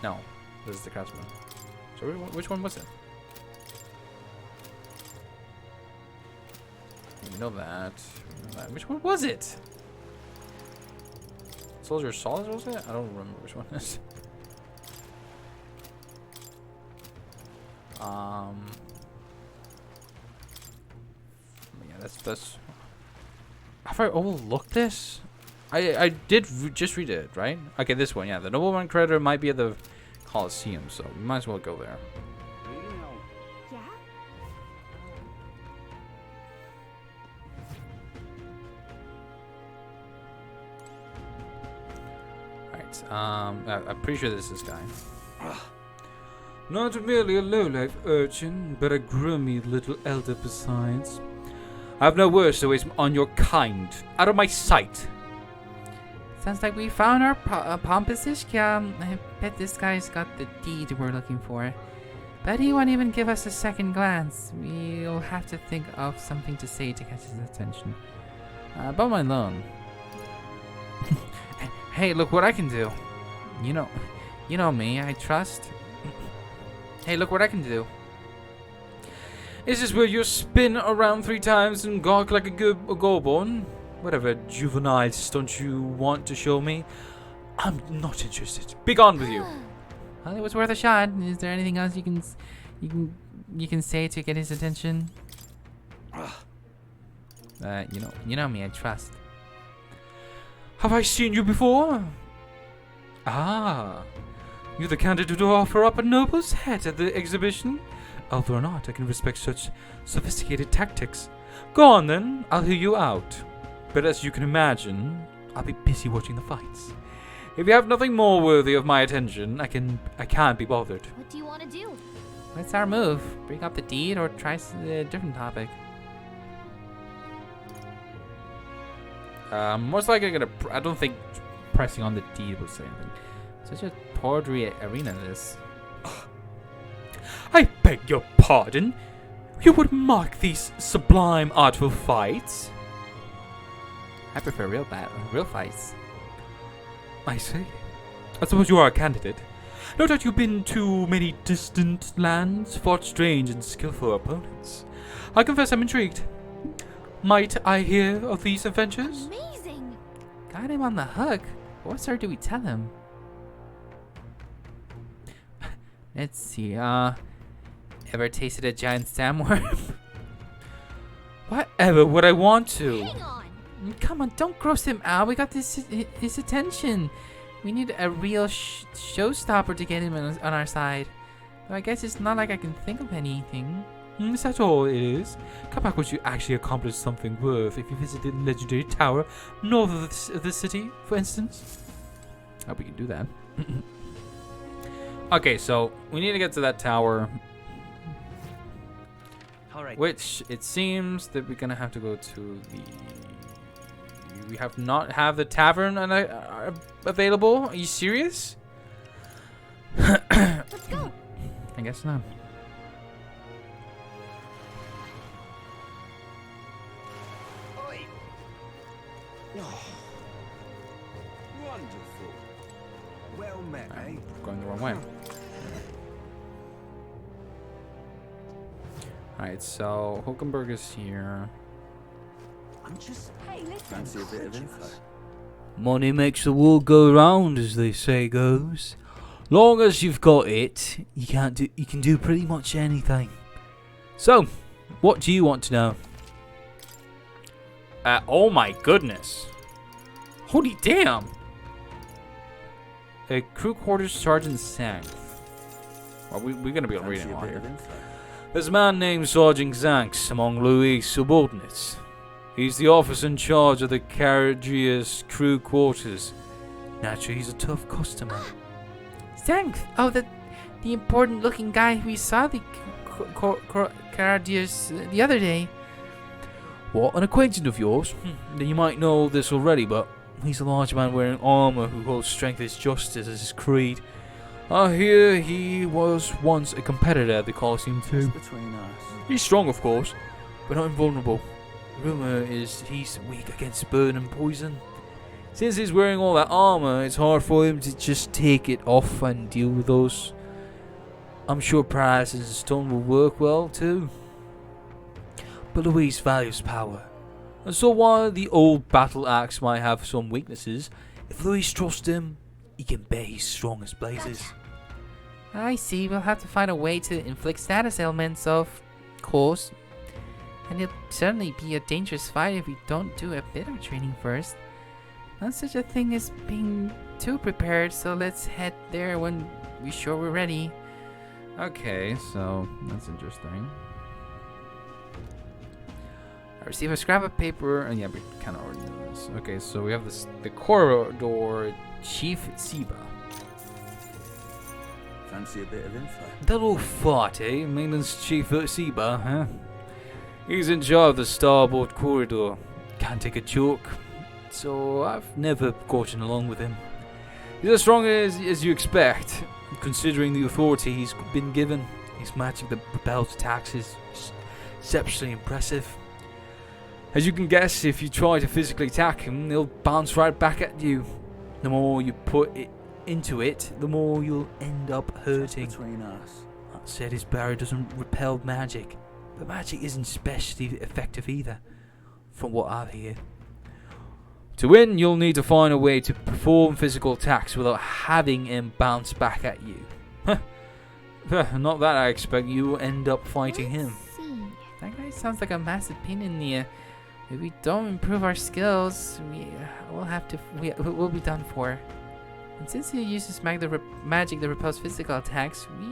No, this is the craftsman. So which one was it? We know that. Which one was it? Soldier Solace, was it? I don't remember which one it is. Yeah, that's. Have I overlooked this? I did just read it, right? Okay, this one, yeah. The Nobleman creditor might be at the Colosseum, so we might as well go there. Yeah? Right. I'm pretty sure this is this guy. Not merely a low-life urchin, but a groomy little elder besides. I have no words to waste on your kind. Out of my sight. Sounds like we found our pompous Ishka. I bet this guy's got the deed we're looking for. But he won't even give us a second glance. We'll have to think of something to say to catch his attention. About my loan. Hey, look what I can do. You know me, I trust. Hey, look what I can do. Is this where you spin around 3 times and gawk like a goblin? Whatever juvenile stunt you want to show me, I'm not interested. Be gone with you. Well, it was worth a shot. Is there anything else you can say to get his attention? You know me, I trust. Have I seen you before? Ah, you're the candidate to offer up a noble's head at the exhibition? Although not, I can respect such sophisticated tactics. Go on then, I'll hear you out. But as you can imagine, I'll be busy watching the fights. If you have nothing more worthy of my attention, I can't be bothered. What do you want to do? What's our move? Bring up the deed or try a different topic? Most likely gonna. I don't think pressing on the deed will say anything. Such a tawdry arena this. I beg your pardon. You would mark these sublime artful fights? I prefer real fights. I see. I suppose you are a candidate. No doubt you've been to many distant lands, fought strange and skillful opponents. I confess I'm intrigued. Might I hear of these adventures? Amazing! Got him on the hook. What sort do we tell him? Let's see. Ever tasted a giant sandworm? Whatever would I want to? Hang on! Come on, don't gross him out. We got his attention. We need a real showstopper to get him on our side. Though I guess it's not like I can think of anything. Is that all it is? Come back once you actually accomplished something worth. If you visited the legendary tower north of the city, for instance. Oh, we can do that. Okay, so we need to get to that tower. All right. Which it seems that we're gonna have to go to the. We have not have the tavern available. Are you serious? Let's go! I guess not. Wonderful. Well met, eh? Going the wrong way. Alright, so Hulkenberg is here. I'm just Hey, listen! fancy a bit of info. Money makes the world go round, as they say goes. Long as you've got it, you can do pretty much anything. So, what do you want to know? Oh my goodness. Holy damn. Crew quarters Sergeant Zank. Well, we're gonna be able to read Fancy it a on bit here. of info. There's a man named Sergeant Zanks among Louis' subordinates. He's the officer in charge of the Carriageous crew quarters. Naturally, he's a tough customer. Zank! Oh, the important-looking guy we saw the Caradiers the other day. What, an acquaintance of yours? Then you might know this already, but he's a large man wearing armor who holds strength as justice as his creed. I hear he was once a competitor at the Coliseum too. What's between us? He's strong, of course, but not invulnerable. Rumor is he's weak against burn and poison. Since he's wearing all that armor, it's hard for him to just take it off and deal with those. I'm sure Price and Stone will work well too. But Louise values power. And so while the old battle axe might have some weaknesses, if Louise trusts him, he can bet he's strong as blazes. I see. We'll have to find a way to inflict status ailments, of course. And it'll certainly be a dangerous fight if we don't do a bit of training first. Not such a thing as being too prepared, so let's head there when we're sure we're ready. Okay, so that's interesting. I receive a scrap of paper, and yeah, we kind of already know this. Okay, so we have the corridor Chief Siba. Fancy a bit of info. That old fart, eh? Maintenance Chief Siba, huh? He's in charge of the starboard corridor. Can't take a joke. So I've never gotten along with him. He's as strong as you expect, considering the authority he's been given. His magic that repels attacks is exceptionally impressive. As you can guess, if you try to physically attack him, he'll bounce right back at you. The more you put it into it, the more you'll end up hurting. Between us. That said, his barrier doesn't repel magic, but magic isn't especially effective either, from what I've heard. To win, you'll need to find a way to perform physical attacks without having him bounce back at you. Not that I expect you will end up fighting him. Let's see. That guy sounds like a massive pain in the. If we don't improve our skills, we'll be done for. And since he uses magic that repels physical attacks, we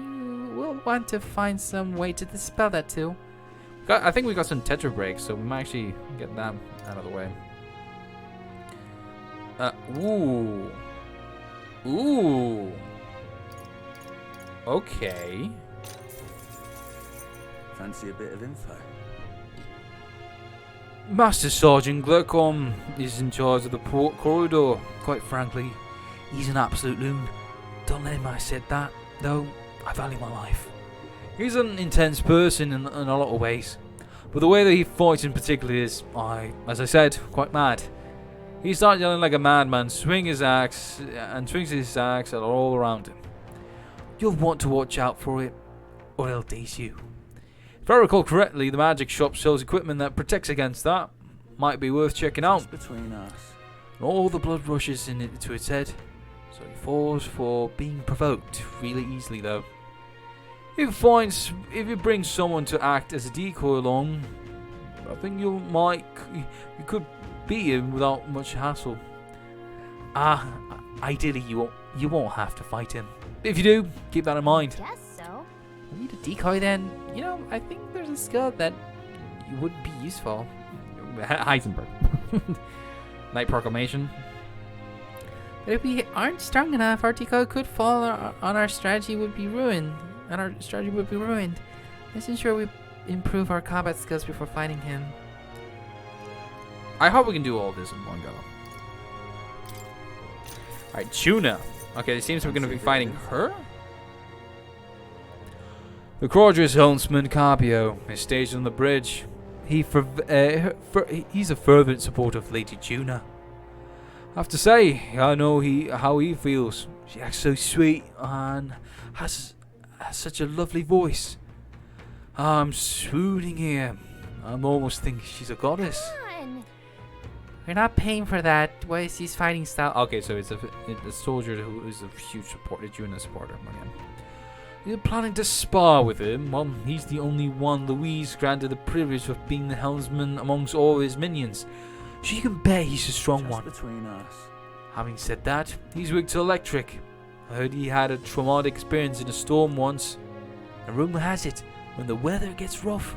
will want to find some way to dispel that too. I think we got some Tetra breaks, so we might actually get that out of the way. Ooh. Okay. Fancy a bit of info? Master Sergeant Glucom is in charge of the port corridor. Quite frankly, he's an absolute loon. Don't let him, I said that, though I value my life. He's an intense person in a lot of ways, but the way that he fights in particular is, as I said, quite mad. He starts yelling like a madman, swings his axe at all around him. You'll want to watch out for it, or he'll daze you. If I recall correctly, the magic shop sells equipment that protects against that. Might be worth checking out. Between us. All the blood rushes into its head, so he falls for being provoked really easily though. If you bring someone to act as a decoy along, I think you could beat him without much hassle. Ideally you won't have to fight him. If you do, keep that in mind. Guess so. We need a decoy then. I think there's a skill that would be useful. Heisenberg. Night Proclamation. But if we aren't strong enough, our decoy could fall on our strategy would be ruined. Let's ensure we improve our combat skills before fighting him. I hope we can do all this in one go. Alright, Tuna. Okay, it seems we're going to be fighting her. The Cordress helmsman Carpio is staged on the bridge. He's a fervent supporter of Lady Tuna. I have to say, I know how he feels. She acts so sweet and has such a lovely voice. I'm swooning here. I'm almost thinking she's a goddess. Come on. We're not paying for that. What is his fighting style? Okay, so it's a soldier who is a huge supporter, Juna supporter. Okay. You're planning to spar with him? Well, he's the only one Louise granted the privilege of being the helmsman amongst all his minions. So you can bet he's a strong one. Between us. Having said that, he's weak to electric. I heard he had a traumatic experience in a storm once. And rumor has it, when the weather gets rough,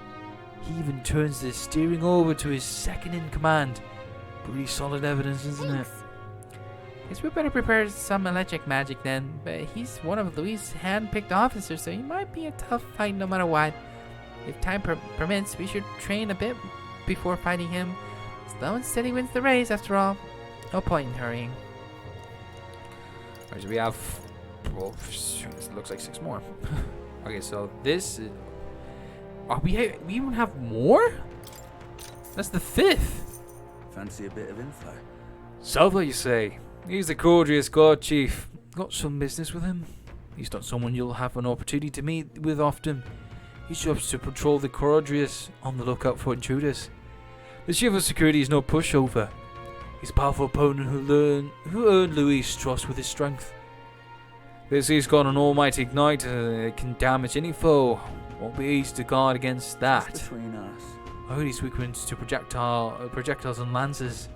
he even turns the steering over to his second in command. Pretty solid evidence, isn't it? Thanks. Guess we better prepare some electric magic then. But he's one of Louis' hand-picked officers, so he might be a tough fight no matter what. If time permits, we should train a bit before fighting him. Slow and steady wins the race, after all. No point in hurrying. Alright, so we have... Well, it looks like 6 more. Okay, so this... we even have more? That's the 5th. Fancy a bit of info? Salva, you say? He's the Cordress God Chief. Got some business with him. He's not someone you'll have an opportunity to meet with often. His job's to patrol the Cordress, on the lookout for intruders. The Chief of Security is no pushover. He's a powerful opponent who earned Louis' trust with his strength. He's got an almighty igniter that can damage any foe. Won't be easy to guard against that. Between us. I heard he's weak to projectiles and lances.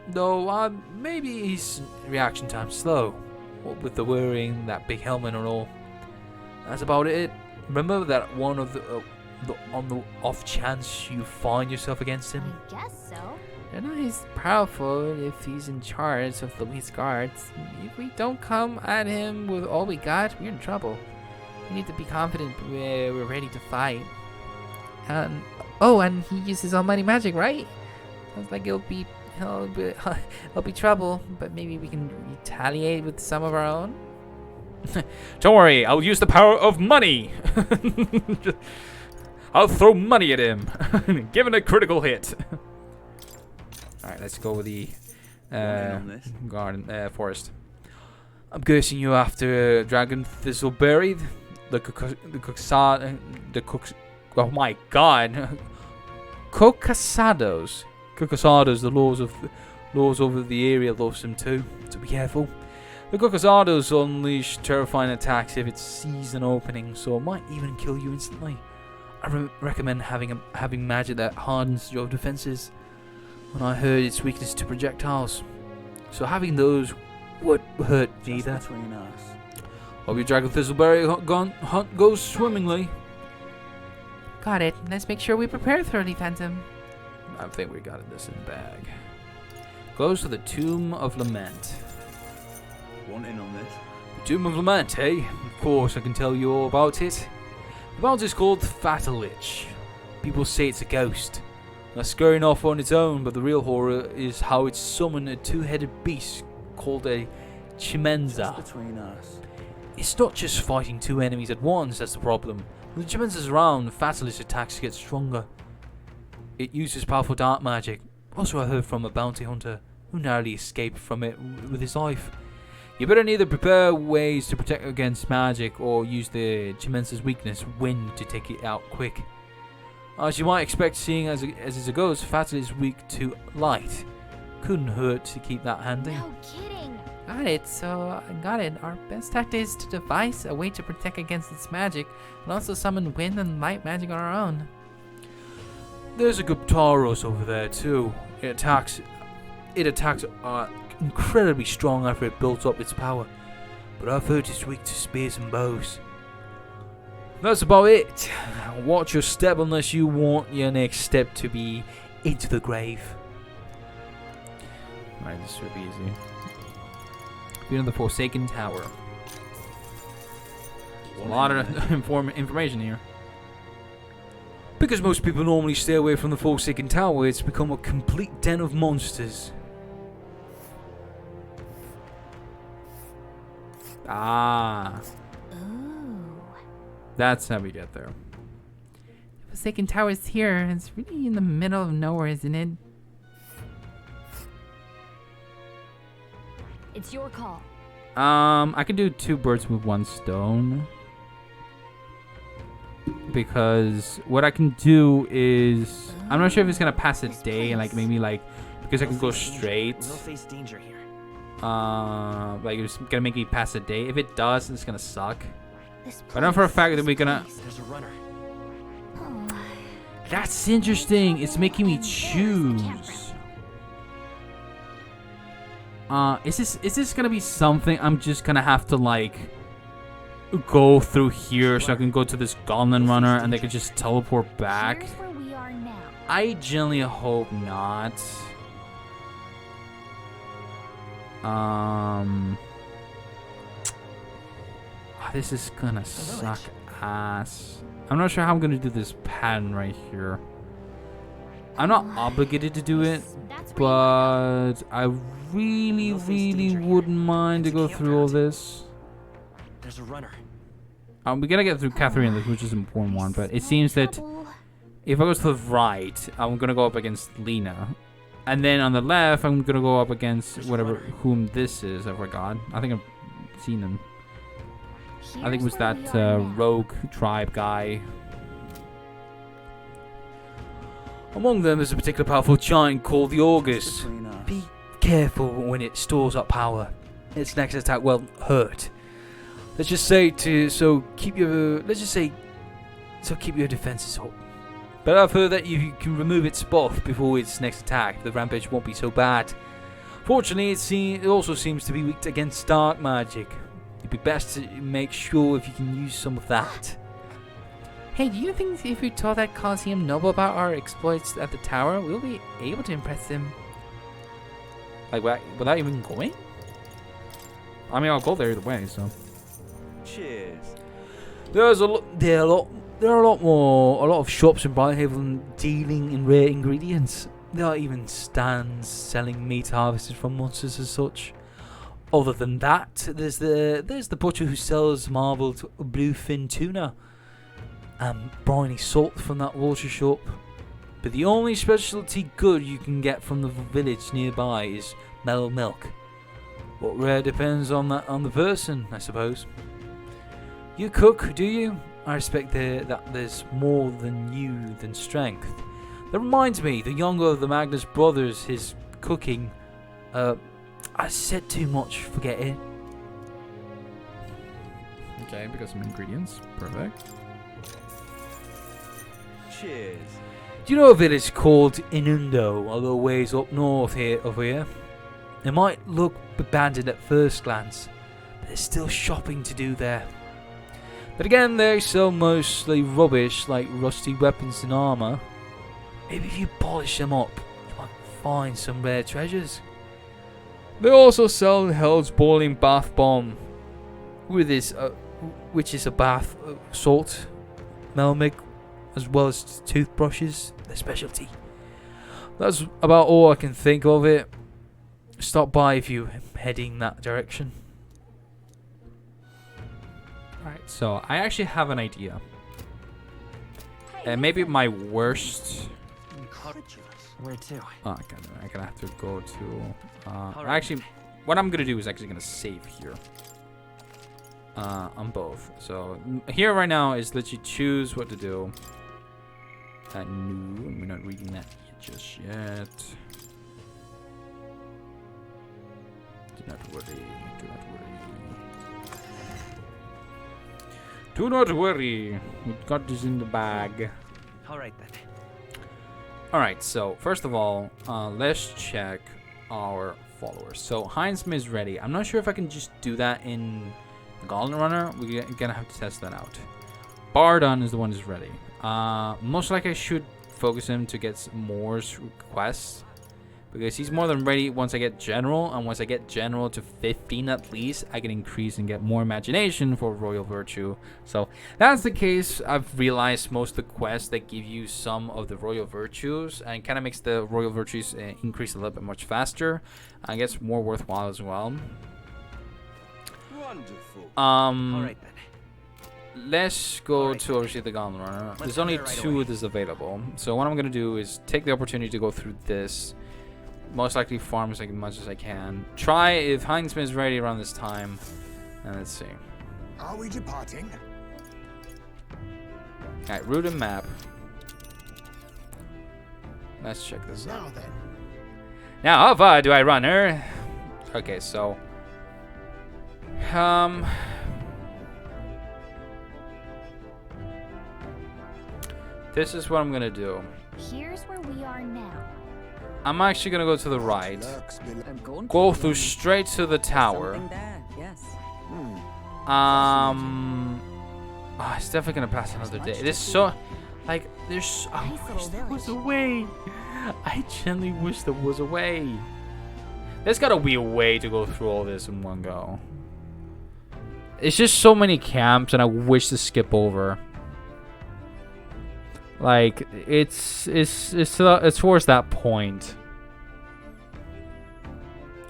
Though maybe his reaction time's slow. What with the wearing that big helmet and all. That's about it. Remember that one of on the off chance you find yourself against him? I guess so. I know he's powerful if he's in charge of Louis' guards. If we don't come at him with all we got, we're in trouble. We need to be confident we're ready to fight. And he uses almighty magic, right? Sounds like it'll be trouble, but maybe we can retaliate with some of our own. Don't worry, I'll use the power of money. I'll throw money at him. Give him a critical hit. Alright, let's go with the garden, forest. I'm guessing you after Dragon Thistleberry, oh my god, Cocasados. Cocasados, the laws over the area loves them too, so be careful. The Cocasados unleash terrifying attacks if it sees an opening, so it might even kill you instantly. I recommend having magic that hardens your defenses. When I heard its weakness to projectiles, so having those would hurt neither. Between us. Hope your Dragon Thistleberry hunt goes swimmingly. Got it. Let's make sure we prepare thoroughly, Phantom. I think we got this in the bag. Goes to the Tomb of Lament. Want in on this? The Tomb of Lament, eh? Of course, I can tell you all about it. The mountain is called Fatalich. People say it's a ghost. Not scurrying off on its own, but the real horror is how it summoned a two-headed beast called a Chimenza. Between us. It's not just fighting two enemies at once that's the problem. When the Chimenza's around, Fatalich attacks get stronger. It uses powerful dark magic. Also, I heard from a bounty hunter who narrowly escaped from it with his life. You better neither prepare ways to protect against magic or use the Chimenza's weakness, wind, to take it out quick. As you might expect, seeing as it's a ghost, Fatalich is weak to light. Couldn't hurt to keep that handy. No kidding. Got it. So I got it. Our best tactic is to devise a way to protect against its magic, and also summon wind and light magic on our own. There's a Guptaros over there too. It attacks incredibly strong after it builds up its power, but I've heard it's weak to spears and bows. That's about it. Watch your step unless you want your next step to be into the grave. Alright, this should be easy. Be in the Forsaken Tower. There's a lot of information here. Because most people normally stay away from the Forsaken Tower, it's become a complete den of monsters. Ah. That's how we get there. The Forsaken Tower is here. It's really in the middle of nowhere, isn't it? It's your call. I can do two birds with one stone. Because what I can do is, I'm not sure if it's gonna pass a day, like maybe like, because I can go straight. We'll face danger here. Like it's gonna make me pass a day. If it does, it's gonna suck. This But I know for a place fact that is we're gonna. There's a runner. Oh. That's interesting. It's making me choose. Is this gonna be something I'm just gonna have to like go through here so I can go to this Goblin Runner and they can just teleport back? Here's where we are now. I genuinely hope not. This is gonna suck ass. I'm not sure how I'm gonna do this pattern right here. I'm not obligated to do it, That's where you wanna but I really wouldn't mind to go through all this. There's a runner. We're gonna get through Catherine, which is an important one, but it seems that trouble. if I go to the right, I'm gonna go up against Lena. And then on the left, I'm gonna go up against whom this is. I forgot. I think I've seen him. I think it was Here's where that we are now. rogue tribe guy. Among them is a particular powerful giant called the August. Between us. Be careful when it stores up power. Its next attack will hurt. Let's just say keep your defenses up. But I've heard that you can remove its buff before its next attack. The rampage won't be so bad. Fortunately, it also seems to be weak against dark magic. It'd be best to make sure if you can use some of that. Hey, do you think if we told that Colosseum noble about our exploits at the tower, we'll be able to impress him? Like without even going? I mean, I'll go there either way. So Cheers. there are a lot of shops in Brighhaven dealing in rare ingredients. There are even stands selling meat harvested from monsters as such. Other than that, there's the butcher who sells marbled bluefin tuna and briny salt from that water shop. But the only specialty good you can get from the village nearby is mellow milk. What rare depends on the person, I suppose. You cook, do you? I respect that there's more than strength. That reminds me, the younger of the Magnus brothers, his cooking. I said too much. Forget it. Okay, because some ingredients. Perfect. Cheers. Do you know a village called Inundo, a little ways up north over here? It might look abandoned at first glance, but there's still shopping to do there. But again, they sell mostly rubbish like rusty weapons and armor. Maybe if you polish them up, you might find some rare treasures. They also sell Hell's Boiling Bath Bomb, which is a bath salt, melmic, as well as toothbrushes, their specialty. That's about all I can think of it. Stop by if you're heading that direction. Alright, so I actually have an idea. And maybe my worst... Where to? Oh, I'm gonna have to go to... actually, what I'm gonna do is actually gonna save here. On both. So, here right now is let you choose what to do. No, we're not reading that just yet. Do not worry. Do not worry. Do not worry. We got this in the bag. Alright then. Alright, so first of all, let's check our followers. So Heinzman is ready. I'm not sure if I can just do that in the Golden Runner. We're gonna have to test that out. Bardon is the one who's ready. Most likely I should focus him to get more requests, because he's more than ready once I get General, and once I get General to 15 at least, I can increase and get more imagination for Royal Virtue. So that's the case. I've realized most of the quests that give you some of the Royal Virtues, and kind of makes the Royal Virtues increase a little bit much faster, and gets more worthwhile as well. Wonderful. Alright then. Let's go to obviously the Gauntlet Runner. There's only two of this available. So what I'm going to do is take the opportunity to go through this. Most likely farm as much as I can. Try if Heinzman is ready around this time. And let's see. Are we departing? Alright, route and map. Let's check this out. Now then. Now, how far do I run her? Okay, so... This is what I'm gonna do. Here's where we are now. I'm actually gonna go to the right. I'm going Go through straight to the tower. Something there, yes. Oh, it's definitely gonna pass another day. It is so... Like, there's... I Nice little wish there was a village. way. I genuinely wish there was a way. There's gotta be a way to go through all this in one go. It's just so many camps, and I wish to skip over. Like, it's towards that point.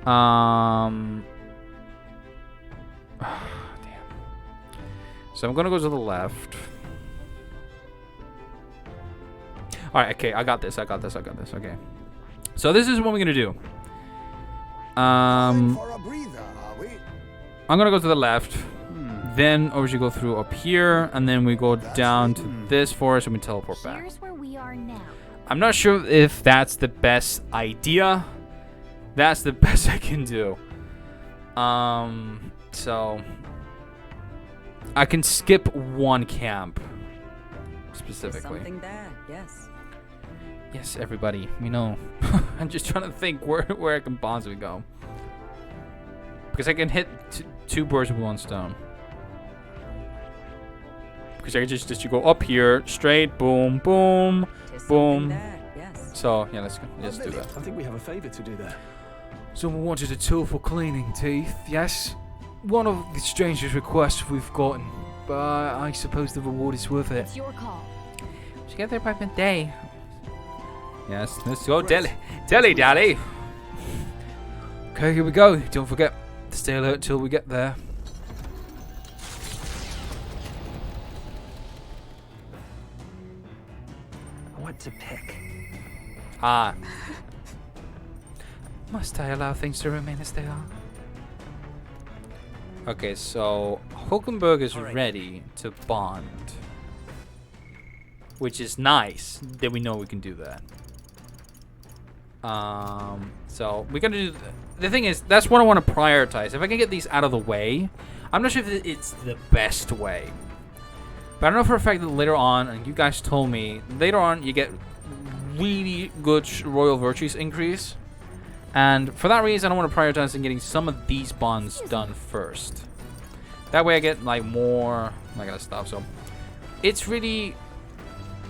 Damn. So I'm gonna go to the left. All right, okay, I got this. Okay. So this is what we're gonna do. For a breather, are we? I'm gonna go to the left. Then obviously go through up here, and then we go down to this forest and we teleport back. Here's where we are now. I'm not sure if that's the best idea. That's the best I can do. So I can skip one camp There's specifically. something there, yes. Yes, everybody, we know. I'm just trying to think where I can possibly go, because I can hit two birds with one stone. Because I just you go up here, straight, boom, boom, There's boom. something there, yes. So yeah, let's do that. I think we have a favor to do there. Someone wanted a tool for cleaning teeth, yes? One of the strangest requests we've gotten, but I suppose the reward is worth it. It's your call. Should get there by midday. Yes, let's go, Dilly Dally. Okay, here we go. Don't forget, Stay alert till we get there. What to pick? Ah, Must I allow things to remain as they are? okay, so Hulkenberg is Alright. ready to bond. Which is nice that we know we can do that. So we're gonna do. The thing is, that's what I want to prioritize. If I can get these out of the way, I'm not sure if it's the best way. But I know for a fact that later on, and you guys told me, later on you get really good royal virtues increase. And for that reason, I want to prioritize in getting some of these bonds done first. That way I get like more, I gotta stop, so. It's really,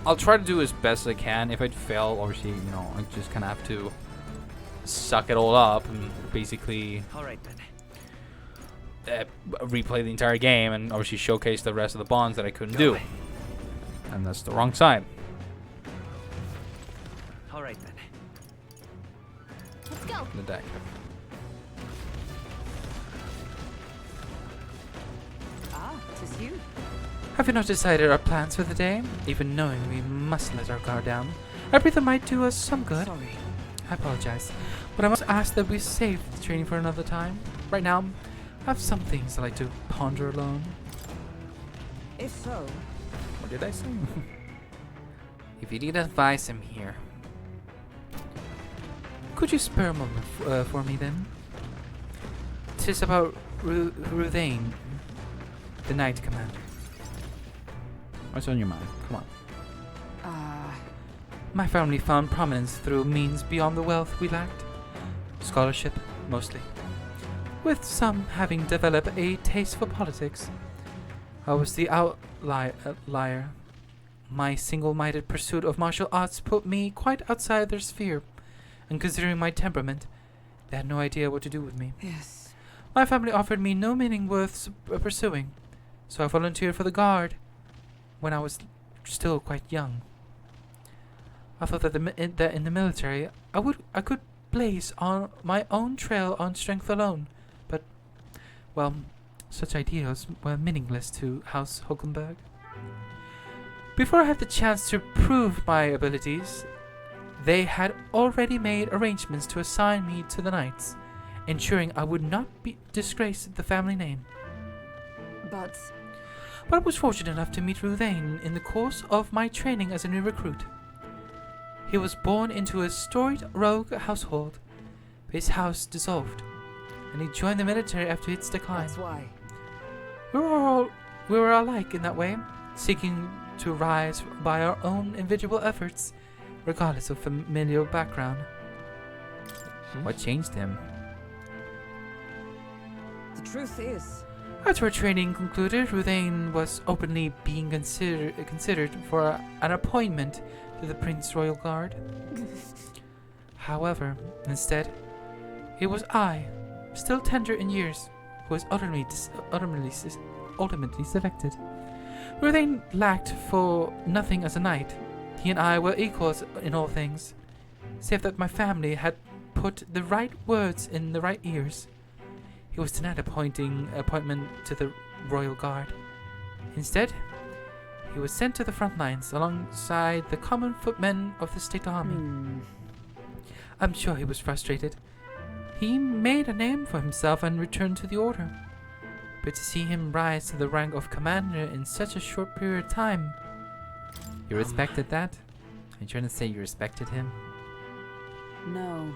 I'll try to do as best as I can. If I fail, obviously, you know, I just kind of have to suck it all up and basically All right then. replay the entire game and obviously showcase the rest of the bonds that I couldn't do. And that's the wrong side. All right then. Let's go. The deck. Ah, 'tis you. Have you not decided our plans for the day? Even knowing we must let our guard down. I breathe it might do us some good. Sorry. I apologize, but I must ask that we save the training for another time. Right now, I have some things I like to ponder alone. If so, What did I say? If you need advice, I'm here. Could you spare a moment for me then? 'Tis about Ruthane, the Knight Commander. What's on your mind? Come on. My family found prominence through means beyond the wealth we lacked. Scholarship, mostly. With some having developed a taste for politics. I was the outlier. My single-minded pursuit of martial arts put me quite outside their sphere, and considering my temperament, they had no idea what to do with me. yes. My family offered me no meaning worth pursuing, so I volunteered for the guard when I was still quite young. I thought that that in the military I could blaze on my own trail on strength alone, but, well, such ideals were meaningless to House Hulkenberg. Before I had the chance to prove my abilities, they had already made arrangements to assign me to the Knights, ensuring I would not disgrace the family name. But But I was fortunate enough to meet Ruthane in the course of my training as a new recruit. He was born into a storied rogue household, but his house dissolved, and he joined the military after its decline. that's why. We were alike in that way, seeking to rise by our own individual efforts, regardless of familial background. What changed him? The truth is, After our training concluded, Ruthane was openly being considered for an appointment to the Prince Royal Guard. However, instead, it was I, still tender in years, who was ultimately selected. Ruthane lacked for nothing as a knight. He and I were equals in all things, save that my family had put the right words in the right ears. He was denied appointment to the Royal Guard. Instead, he was sent to the front lines alongside the common footmen of the State Army. I'm sure he was frustrated. He made a name for himself and returned to the Order. But to see him rise to the rank of commander in such a short period of time... You respected that? Are you trying to say you respected him? no.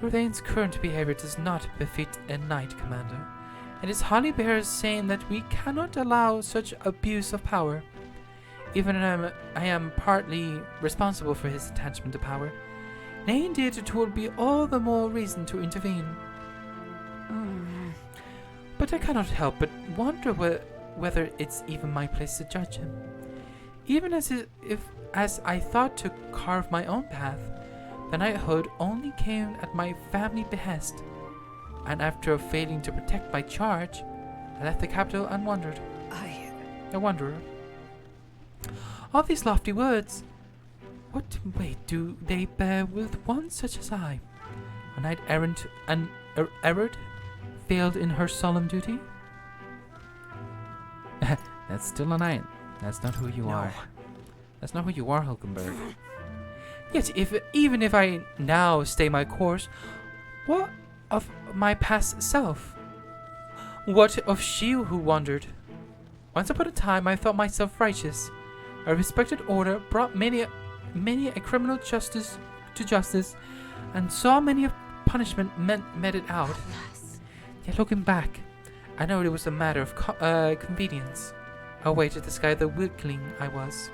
Ruthane's current behavior does not befit a knight commander, and it hardly bears saying that we cannot allow such abuse of power. Even I am partly responsible for his attachment to power. Nay, indeed, it would be all the more reason to intervene. But I cannot help but wonder whether it's even my place to judge him. Even as I thought to carve my own path, the knighthood only came at my family behest, and after failing to protect my charge, I left the capital unwandered. A wanderer. All these lofty words, what weight do they bear with one such as I, a knight errant and errant, failed in her solemn duty? That's still a knight. That's not who you are. That's not who you are, Hulkenberg. Yet, even if I now stay my course, what of my past self? What of she who wandered? Once upon a time, I thought myself righteous. A respected order brought many a criminal justice to justice, and saw many a punishment meted out. Yet looking back, I know it was a matter of convenience. A way to disguise the weakling I was.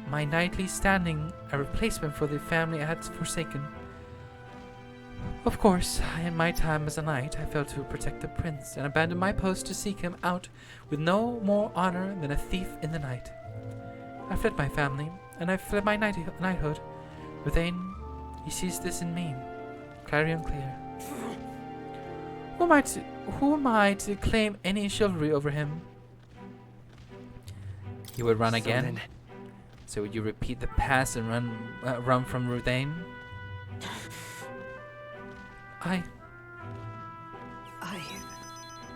My knightly standing, a replacement for the family I had forsaken. Of course, in my time as a knight, I failed to protect the prince, and abandoned my post to seek him out with no more honor than a thief in the night. I fled my family, and I fled my knighthood. Ruthane, he sees this in me. Clarion clear. Who am I to claim any chivalry over him? You would run again? So would you repeat the past and run from Ruthane?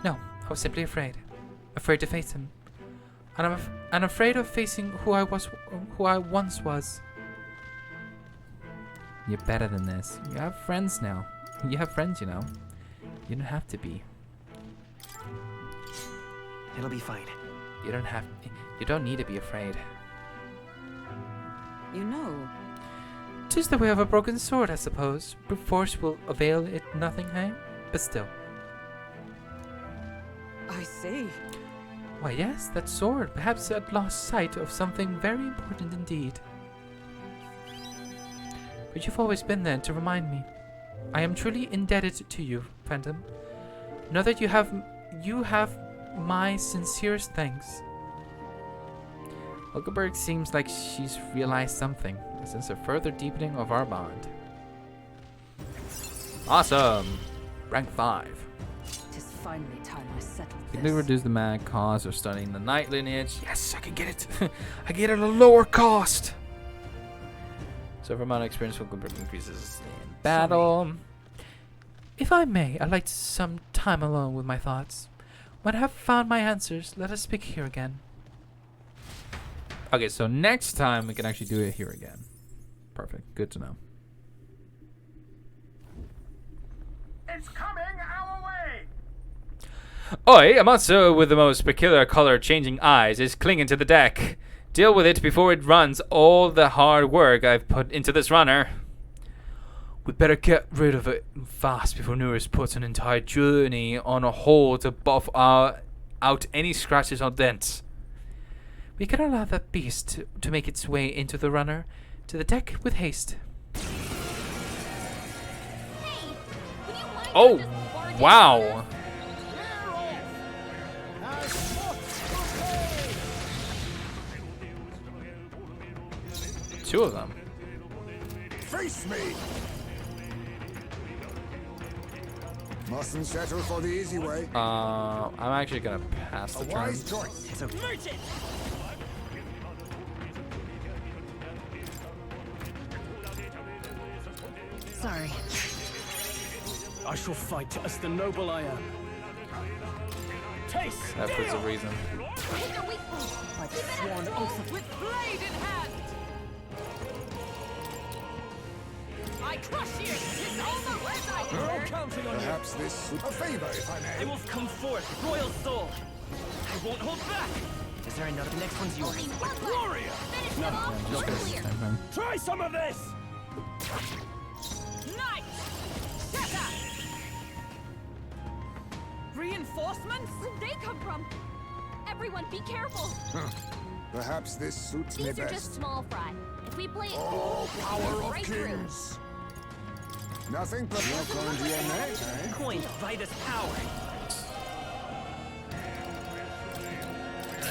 No, I was simply afraid. Afraid to face him. And I'm afraid of facing who I once was. You're better than this. You have friends now. You have friends, you know. You don't have to be. It'll be fine. You don't need to be afraid. You know, 'Tis the way of a broken sword, I suppose. Brute force will avail it nothing, eh? But still. I see. Why yes, that sword. Perhaps I'd lost sight of something very important indeed. But you've always been there to remind me. I am truly indebted to you, Phantom. Know that you have my sincerest thanks. Hulkenberg seems like she's realized something. A sense of further deepening of our bond. Awesome! Rank 5. Tis finally time I settled Can this. we reduce the mag cost of studying the knight lineage? Yes, I can get it! I get it at a lower cost! So for amount of experience, Hulkenberg increases in battle. If I may, I'd like some time alone with my thoughts. When I have found my answers, let us speak here again. Okay, so next time we can actually do it here again. Perfect. Good to know. It's coming our way! Oi, a monster with the most peculiar color-changing eyes is clinging to the deck. Deal with it before it runs all the hard work I've put into this runner. We'd better get rid of it fast before Nuris puts an entire journey on a hold to buff out any scratches or dents. We can allow that beast to make its way into the runner. To the deck with haste. Oh, Wow. Two of them. Face me! Mustn't settle for the easy way. I'm actually gonna pass the A turn. wise choice. It's okay. sorry. I shall fight as the noble I am. Taste That puts a reason. Take a weak point. By the sworn oath of With blade in hand. I crush you. It's over with, I We're all heard. counting on you. Perhaps this a favor, if I It may. will come forth, royal soul. I won't hold back. Is there another? The next one's yours. Only one left. Gloria! Finish them off. Just You're gonna clear. send him. Try some of this. Knight. Shatter. Reinforcements? Where'd they come from? Everyone, be careful. Perhaps this suits me These are best. just small fry. If we play it Oh, cool, power we of break through. kings! Nothing but your own DNA, eh? Coin Vitus power.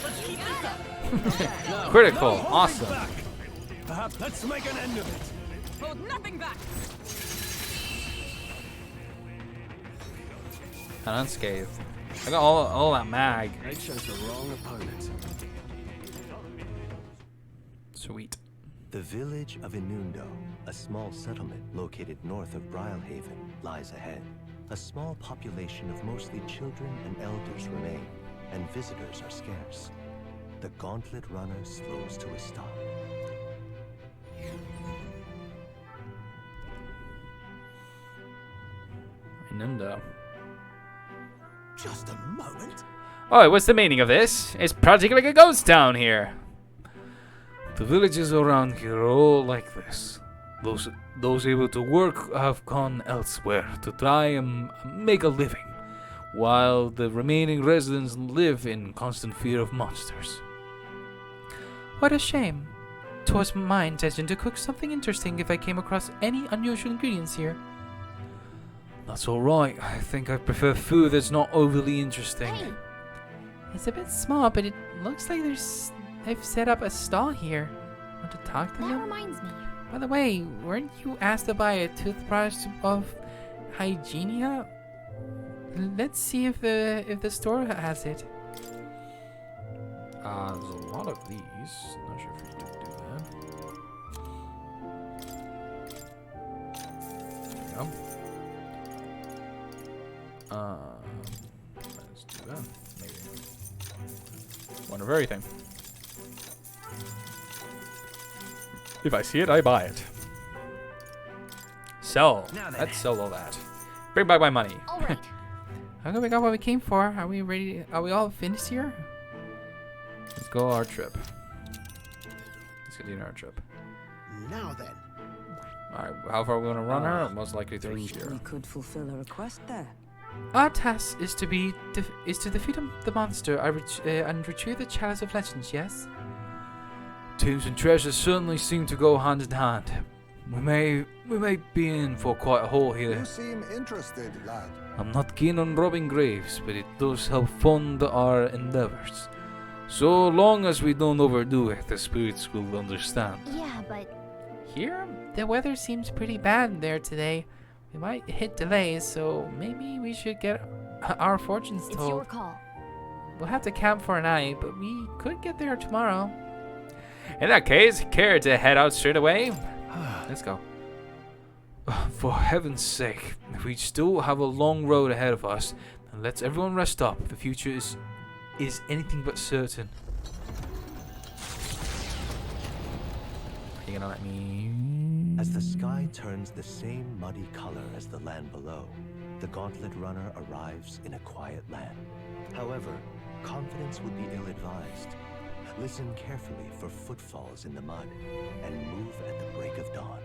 Let's keep this up. Critical. No holding Awesome. back. Perhaps let's make an end of it. Hold nothing back. And unscathed. I got all that mag. I chose the wrong opponent. Sweet. The village of Inundo, a small settlement located north of Brylehaven, lies ahead. A small population of mostly children and elders remain, and visitors are scarce. The gauntlet runner slows to a stop. Remember. Just a moment. Oh, what's the meaning of this? It's practically like a ghost town here. The villages around here are all like this. Those able to work have gone elsewhere to try and make a living, while the remaining residents live in constant fear of monsters. What a shame. 'Twas my intention to cook something interesting if I came across any unusual ingredients here. That's alright. I think I prefer food that's not overly interesting. Hey, It's a bit small, but it looks like they've set up a stall here. Want to talk to that them? reminds me. By the way, weren't you asked to buy a toothbrush of Hygienia? Let's see if the store has it. There's a lot of these. Not sure if we can do that. There we go. Let's do that. Maybe. One of everything. If I see it, I buy it. Sell. Now then. Let's sell all that. Bring back my money. All right. Okay, we got what we came for. Are we ready? Are we all finished here? Let's go our trip. Let's continue our trip. Now then. Alright, how far are we going to run her? Most likely through Think here. we could fulfill a request there. Our task is to defeat the monster and retrieve the Chalice of Legends. Yes. Tombs and treasures certainly seem to go hand in hand. We may be in for quite a haul here. You seem interested, lad. I'm not keen on robbing graves, but it does help fund our endeavors. So long as we don't overdo it, the spirits will understand. Yeah, but Here, the weather seems pretty bad there today. We might hit delays, so maybe we should get our fortunes it's told. your call. We'll have to camp for a night, but we could get there tomorrow. In that case, care to head out straight away? Let's go. For heaven's sake, we still have a long road ahead of us, and let's everyone rest up. The future is anything but certain. Are you gonna let me? As the sky turns the same muddy color as the land below, the gauntlet runner arrives in a quiet land. However, confidence would be ill-advised. Listen carefully for footfalls in the mud, and move at the break of dawn.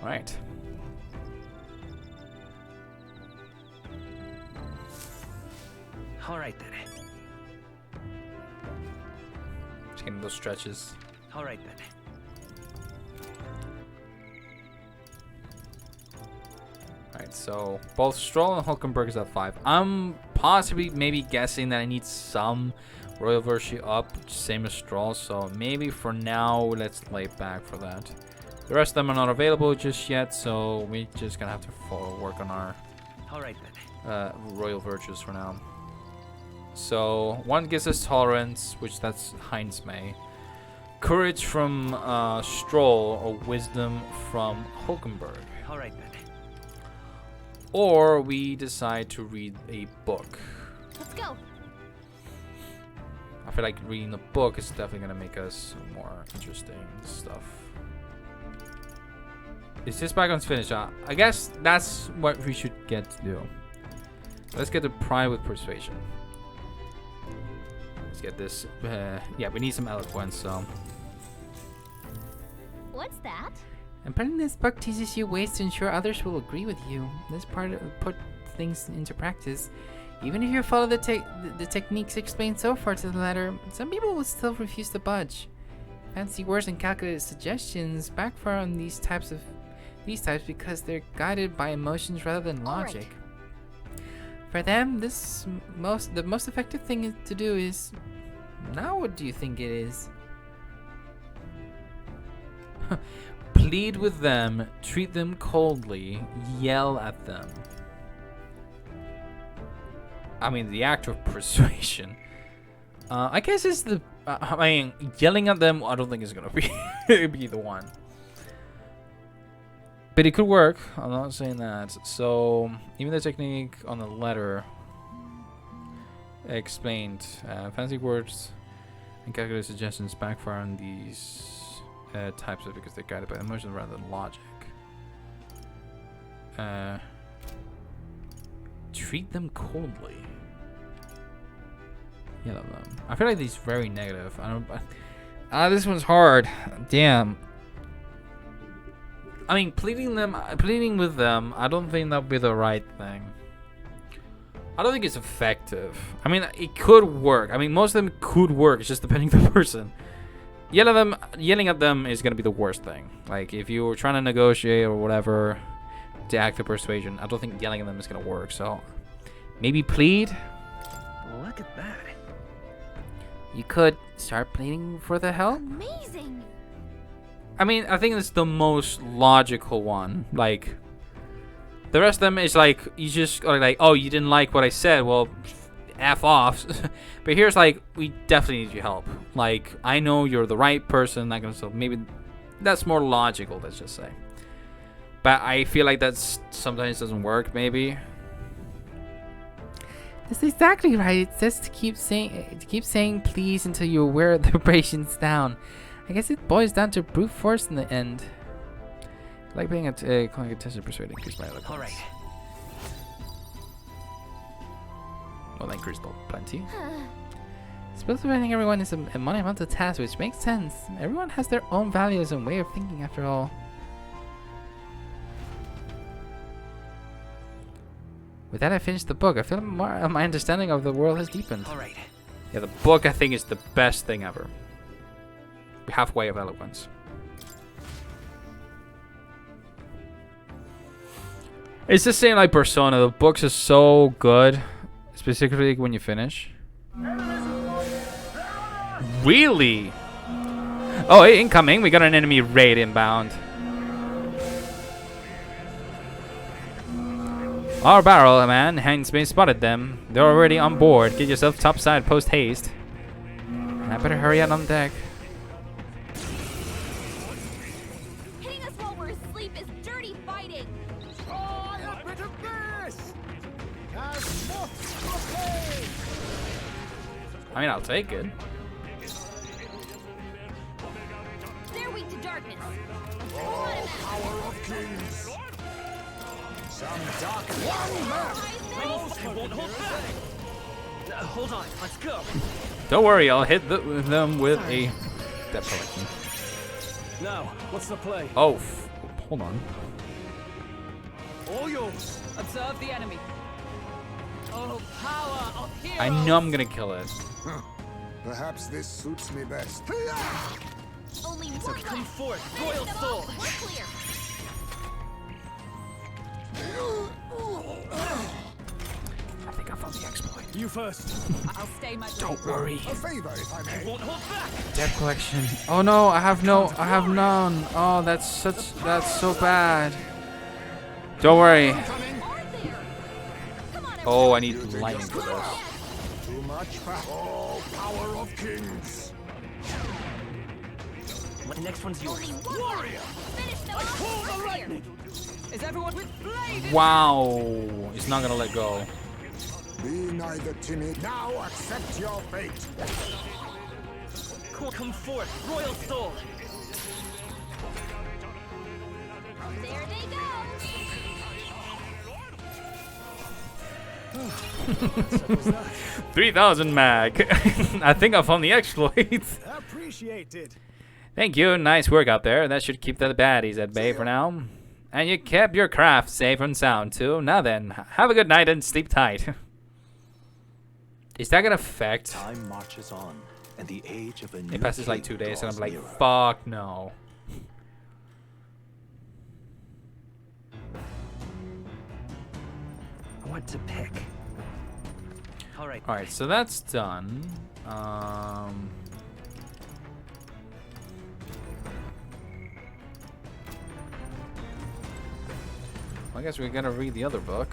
Alright. All right then. Just getting those stretches. All right then. Alright, so both Stroll and Hulkenberg is at 5. I'm possibly maybe guessing that I need some Royal Virtue up, same as Stroll, so maybe for now let's lay back for that. The rest of them are not available just yet, so we're just gonna have to work on our All right then. Royal Virtues for now. So one gives us Tolerance, which that's Heinz May. Courage from Stroll, or Wisdom from Hulkenberg. All right then. Or we decide to read a book. Let's go. I feel like reading a book is definitely going to make us more interesting stuff. Is this background's finished? I guess that's what we should get to do. Let's get the Pride with Persuasion. Let's get this. Yeah, we need some eloquence, so. What's that? Apparently this book teaches you ways to ensure others will agree with you. This part put things into practice. Even if you follow the techniques explained so far to the letter, some people will still refuse to budge. Fancy words and calculated suggestions backfire on these types because they're guided by emotions rather than All right. logic. For them, the most effective thing to do is. Now, what do you think it is? Plead with them, treat them coldly, yell at them. I mean, the act of persuasion. I guess it's the I mean, yelling at them, I don't think is gonna be the one. But it could work. I'm not saying that. So even the technique on the letter explained, fancy words and calculated suggestions backfire on these types of because they're guided by emotion rather than logic. Treat them coldly. Yell at them. I feel like these very negative. I don't. This one's hard. Damn. I mean, pleading with them. I don't think that would be the right thing. I don't think it's effective. I mean, it could work. I mean, most of them could work. It's just depending on the person. Yelling at them is gonna be the worst thing. Like if you were trying to negotiate or whatever. To act of persuasion, I don't think yelling at them is gonna work. So maybe plead. Look at that. You could start pleading for the help. Amazing. I mean, I think it's the most logical one. Like the rest of them is like you just are like, oh, you didn't like what I said. Well, f off. But here's like, we definitely need your help. Like I know you're the right person. That kind of stuff. Maybe that's more logical. Let's just say. But I feel like that's sometimes doesn't work, maybe. That's exactly right. It says to keep saying please until you wear the vibrations down. I guess it boils down to brute force in the end. Like being calling attention persuading increased by eloquence. All right. Well, then crystal plenty. Supposed to think everyone is a monumental task, which makes sense. Everyone has their own values and way of thinking, after all. With that, I finished the book. I feel my understanding of the world has deepened. All right. Yeah, the book I think is the best thing ever. Halfway of eloquence. It's the same like Persona. The books are so good, specifically when you finish. Really? Oh, hey, incoming. We got an enemy raid inbound. Our barrel, man. Handsman spotted them. They're already on board. Get yourself topside post haste. I better hurry out on deck. Hitting us while we're asleep is dirty fighting. I mean, I'll take it. They're weak to darkness. Power of kings. Some dark I won't hold back. Hold on. Let's go. Don't worry, I'll hit them with a depth collection. Now, what's the play? Oh, hold on. All yours. Observe the enemy. Oh, power of heroes. I know I'm gonna kill it. Perhaps this suits me best. Only So one come left. forth, Finish royal them soul. off. We're clear. I think I found the exploit. You first. I'll stay my Don't worry. A favor, if I may. Won't hold back. Depth collection. Oh no, I have none. Oh, that's so bad. Don't worry. Are there? Come on, Oh, I everyone. need lightning for this. Too much power. Power of kings. The next one's yours. Only one Warrior. left. Finish them off. We're clear. Is everyone with blade? Wow, it's not gonna let go. Be neither timid. Now accept your fate. Come forth, royal soul. There they go. 3,000 mag. I think I found the exploit. Appreciated. Thank you. Nice work out there. That should keep the baddies at bay for now. And you kept your craft safe and sound too. Now then, have a good night and sleep tight. Is that gonna affect? Time marches on, and the age of a new It passes like king 2 days and I'm draws like, nearer. fuck no. What to pick? All right. Alright, so that's done. I guess we're gonna read the other book.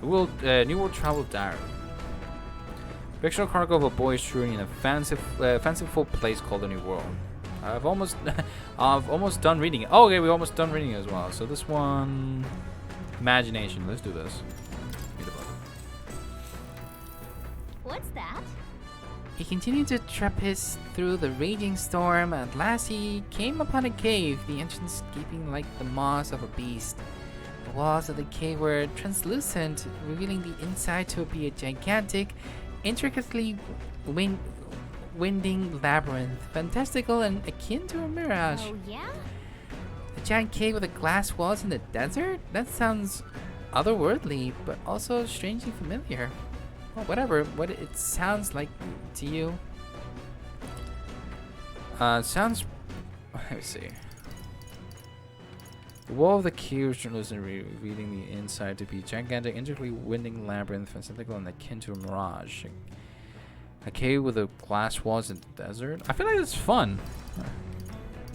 New World Travel Diary. Fictional cargo of a boy's journey in a fanciful place called the New World. I've almost done reading it. Oh, okay, we're almost done reading it as well. So this one, imagination. Let's do this. Read the book. What's that? He continued to trapeze through the raging storm. At last he came upon a cave, the entrance gaping like the maws of a beast. The walls of the cave were translucent, revealing the inside to be a gigantic, intricately winding labyrinth, fantastical and akin to a mirage. Oh, yeah? A giant cave with the glass walls in the desert? That sounds otherworldly, but also strangely familiar. Well, whatever. What it sounds like to you? Sounds. Let me see. The wall of the cave is translucent, revealing the inside to be gigantic, intricately winding labyrinth, fantastical and akin to a mirage. A cave with the glass walls in the desert. I feel like it's fun.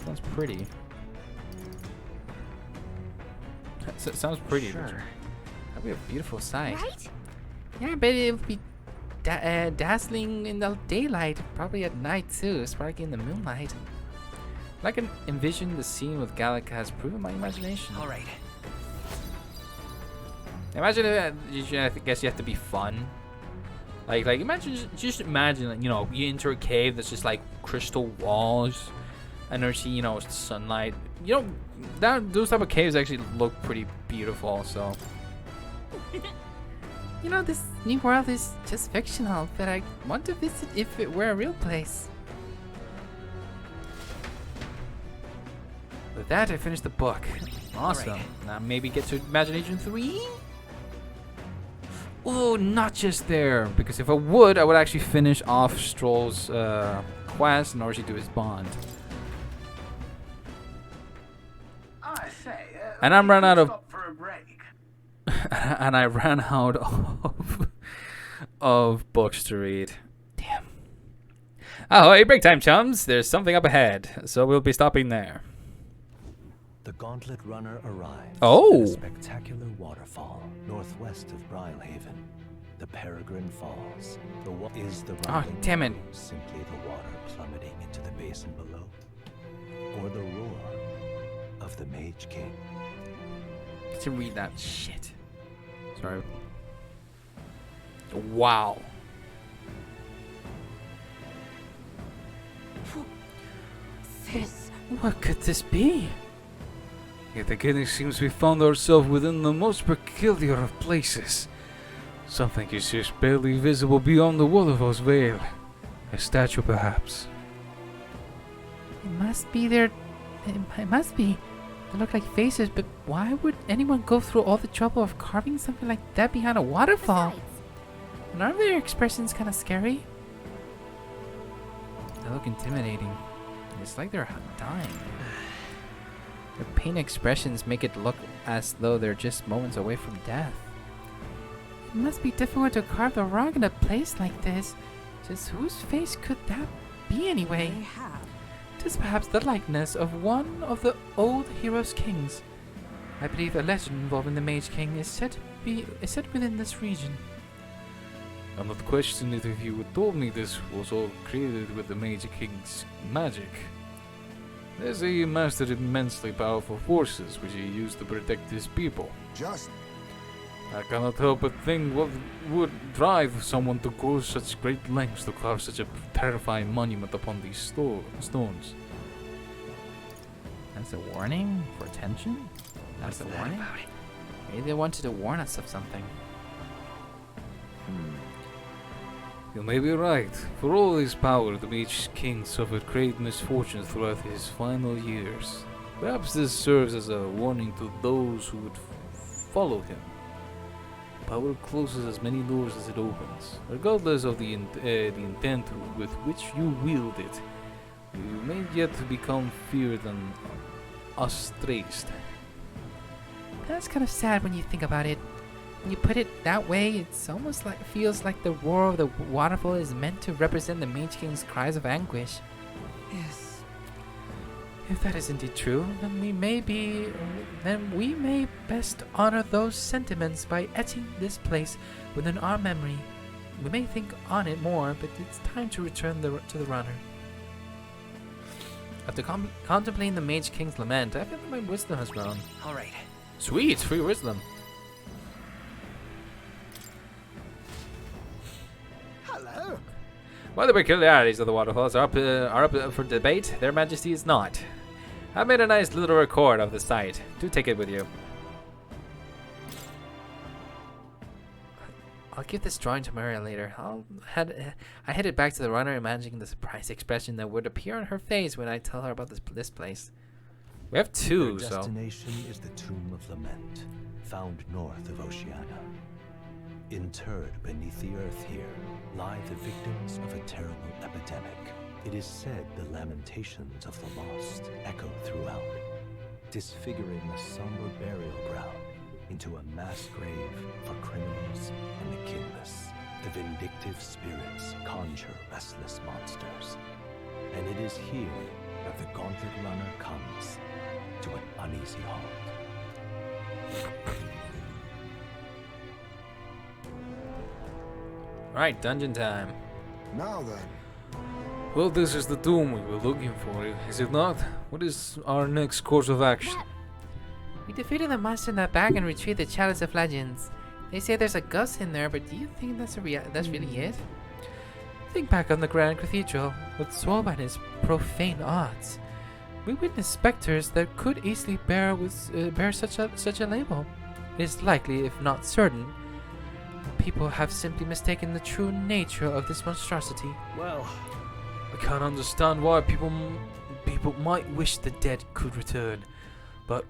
Sounds pretty. Sounds pretty. Sure. That'd be a beautiful sight. Right? Yeah, I bet it would be dazzling in the daylight, probably at night too, sparkling in the moonlight. I can envision the scene with Gallica has proven my imagination. All right. Imagine I guess you have to be fun. Like imagine, just imagine, like, you know, you enter a cave that's just like crystal walls, and there's, you know, sunlight. You know, those type of caves actually look pretty beautiful. So. You know, this new world is just fictional, but I want to visit if it were a real place. With that, I finished the book. Awesome. Alright. Now maybe get to Imagination 3? Oh, not just there. Because if I would actually finish off Stroll's quest and already do his bond. I say, And I'm run out of... stop for a break. and I ran out of books to read. Damn. Oh, hey, break time, chums. There's something up ahead, so we'll be stopping there. The Gauntlet Runner arrives Oh. at a spectacular waterfall northwest of Brylehaven, the Peregrine Falls. The is the Oh, rumbling damn it. simply the water plummeting into the basin below, or the roar of the Mage King? To read that shit. Sorry. Wow. This. What could this be? Yet again, it seems we found ourselves within the most peculiar of places. Something is just barely visible beyond the waterfall's veil. A statue, perhaps. It must be there. It must be. They look like faces, but why would anyone go through all the trouble of carving something like that behind a waterfall? Besides, And aren't their expressions kind of scary? They look intimidating. It's like they're dying. Their pain expressions make it look as though they're just moments away from death. It must be difficult to carve the rock in a place like this. Just whose face could that be anyway? They have. Tis perhaps the likeness of one of the old heroes' kings. I believe a legend involving the Mage King is said within this region. I'm not questioning it if you had told me this was all created with the Mage King's magic. There's a mastered immensely powerful forces which he used to protect his people. Just I cannot help but think what would drive someone to go such great lengths to carve such a terrifying monument upon these stones. That's a warning for attention? That's a warning? Maybe they wanted to warn us of something. You may be right. For all his power, the Mage King suffered great misfortunes throughout his final years. Perhaps this serves as a warning to those who would follow him. Power closes as many doors as it opens. Regardless of the intent with which you wield it, you may yet become feared and ostraced. That's kind of sad when you think about it. When you put it that way, it's almost like feels like the roar of the waterfall is meant to represent the Mage King's cries of anguish. Yes. If that is indeed true, then we may best honor those sentiments by etching this place within our memory. We may think on it more, but it's time to return to the runner. After contemplating the Mage King's lament, I feel that my wisdom has grown. Alright. Sweet, free wisdom. Hello. While the peculiarities of the waterfalls are up for debate, their majesty is not. I made a nice little record of the site. Do take it with you. I'll give this drawing to Maria later. I headed back to the runner, imagining the surprised expression that would appear on her face when I tell her about this place. We have two, Their so destination is the Tomb of Lament, found north of Oceania. Interred beneath the earth here lie the victims of a terrible epidemic. It is said the lamentations of the lost echo throughout, disfiguring the somber burial ground into a mass grave for criminals and the kingless. The vindictive spirits conjure restless monsters, and it is here that the Gauntlet Runner comes to an uneasy halt. right, dungeon time. Now then. Well, this is the tomb we were looking for, is it not? What is our next course of action? We defeated the monster in that bag and retrieved the Chalice of Legends. They say there's a ghost in there, but do you think that's really it? Think back on the Grand Cathedral, with Swolban profane arts. We witnessed specters that could easily bear such a label. It is likely, if not certain, that people have simply mistaken the true nature of this monstrosity. Well, I can't understand why people might wish the dead could return, but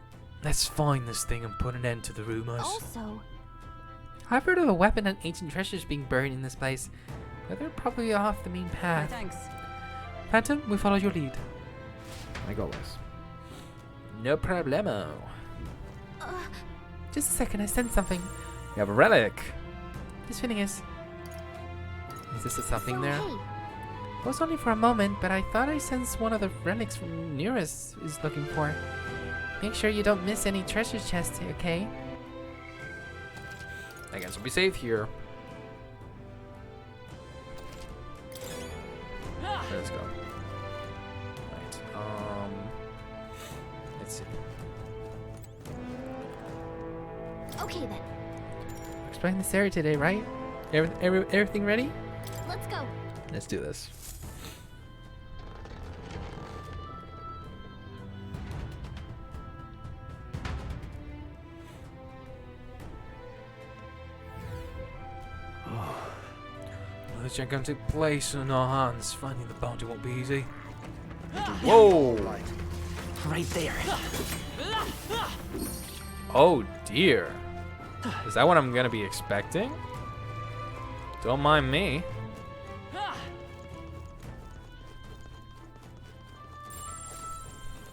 let's find this thing and put an end to the rumors. Also, I've heard of a weapon and ancient treasures being buried in this place, but they're probably off the main path. thanks. Phantom, we follow your lead. Like always. No problemo. Just a second, I sense something. We have a relic. This feeling is this a something So, there? hey, It was only for a moment, but I thought I sensed one of the relics from near us is looking for. Make sure you don't miss any treasure chests, okay? I guess we'll be safe here. Let's go. Right. Let's see. okay then, Exploring this area today, right? Everything ready? let's go. Let's do this. The gigantic place in our hands. Finding the bounty won't be easy. Whoa! right there. Oh dear. Is that what I'm gonna be expecting? Don't mind me.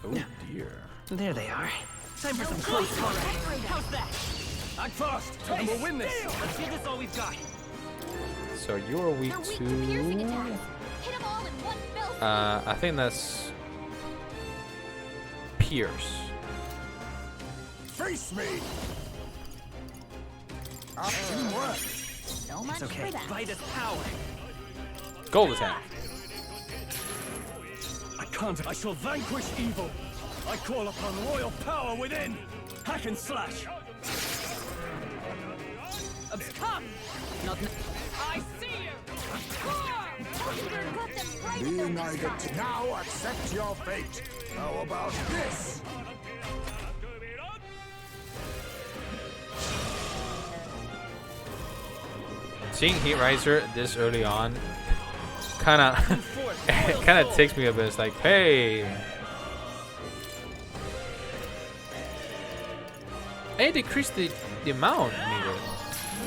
Oh dear. There they are. Time for some close combat. How's that? Act fast, and we'll win this. Let's give this all we've got. So you're weak They're weak to piercing to. attacks. Hit them all in one fell swoop. I think that's Pierce. Face me! Teamwork! So much It's okay. for that. By this power. Gold attack. I can't. I shall vanquish evil. I call upon royal power within. Hack and slash. Come. Not. I see you. Got them right in Being the I now accept your fate. How about this? Seeing Heat Riser this early on kind of takes me a bit. It's like, hey, decreased the amount needed.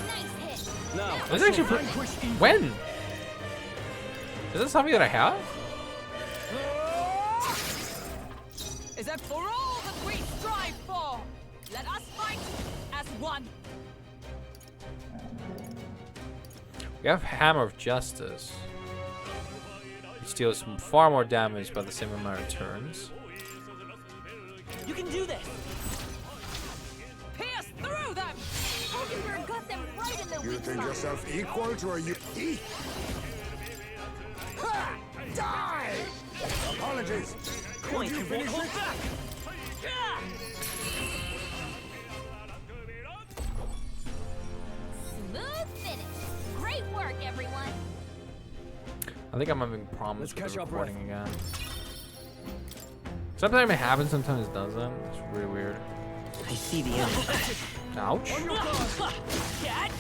nice hit. Now. That's actually when? Is that something that I have? Is that for all that we strive for? Let us fight as one. We have Hammer of Justice. It deals far more damage by the same amount of turns. You think yourself equal to a UP? Ha! Die! Apologies. Coin you won't hold back! Smooth finish. Great work, everyone. I think I'm having problems Let's with catch the our recording again. Sometimes it happens, sometimes it doesn't. It's really weird. I see the end. Ouch. On your guard! Cat.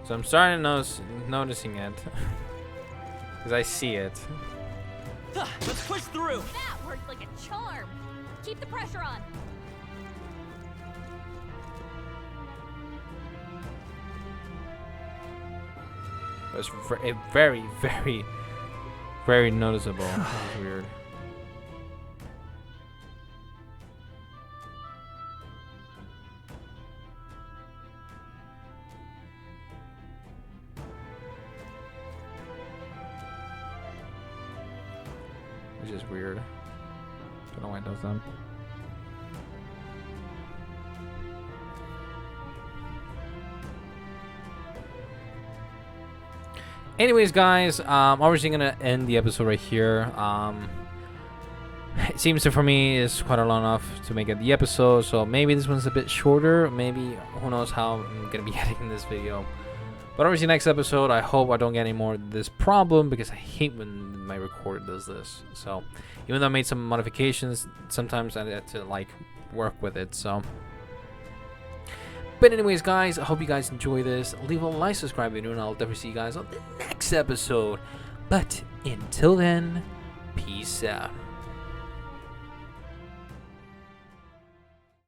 So I'm starting to noticing it. Because I see it. Let's push through! That worked like a charm. Keep the pressure on. It's very, very, very noticeable. It's weird. Which is weird. Don't know why it does that. Anyways, guys, obviously gonna end the episode right here. It seems that for me it's quite a long enough to make it the episode, so maybe this one's a bit shorter. Maybe, who knows how I'm gonna be editing this video. But obviously next episode, I hope I don't get any more of this problem, because I hate when my recorder does this. So even though I made some modifications, sometimes I have to like work with it. So, but anyways, guys, I hope you guys enjoy this. Leave a like, subscribe, video, and I'll definitely see you guys on the next episode. But until then, peace out.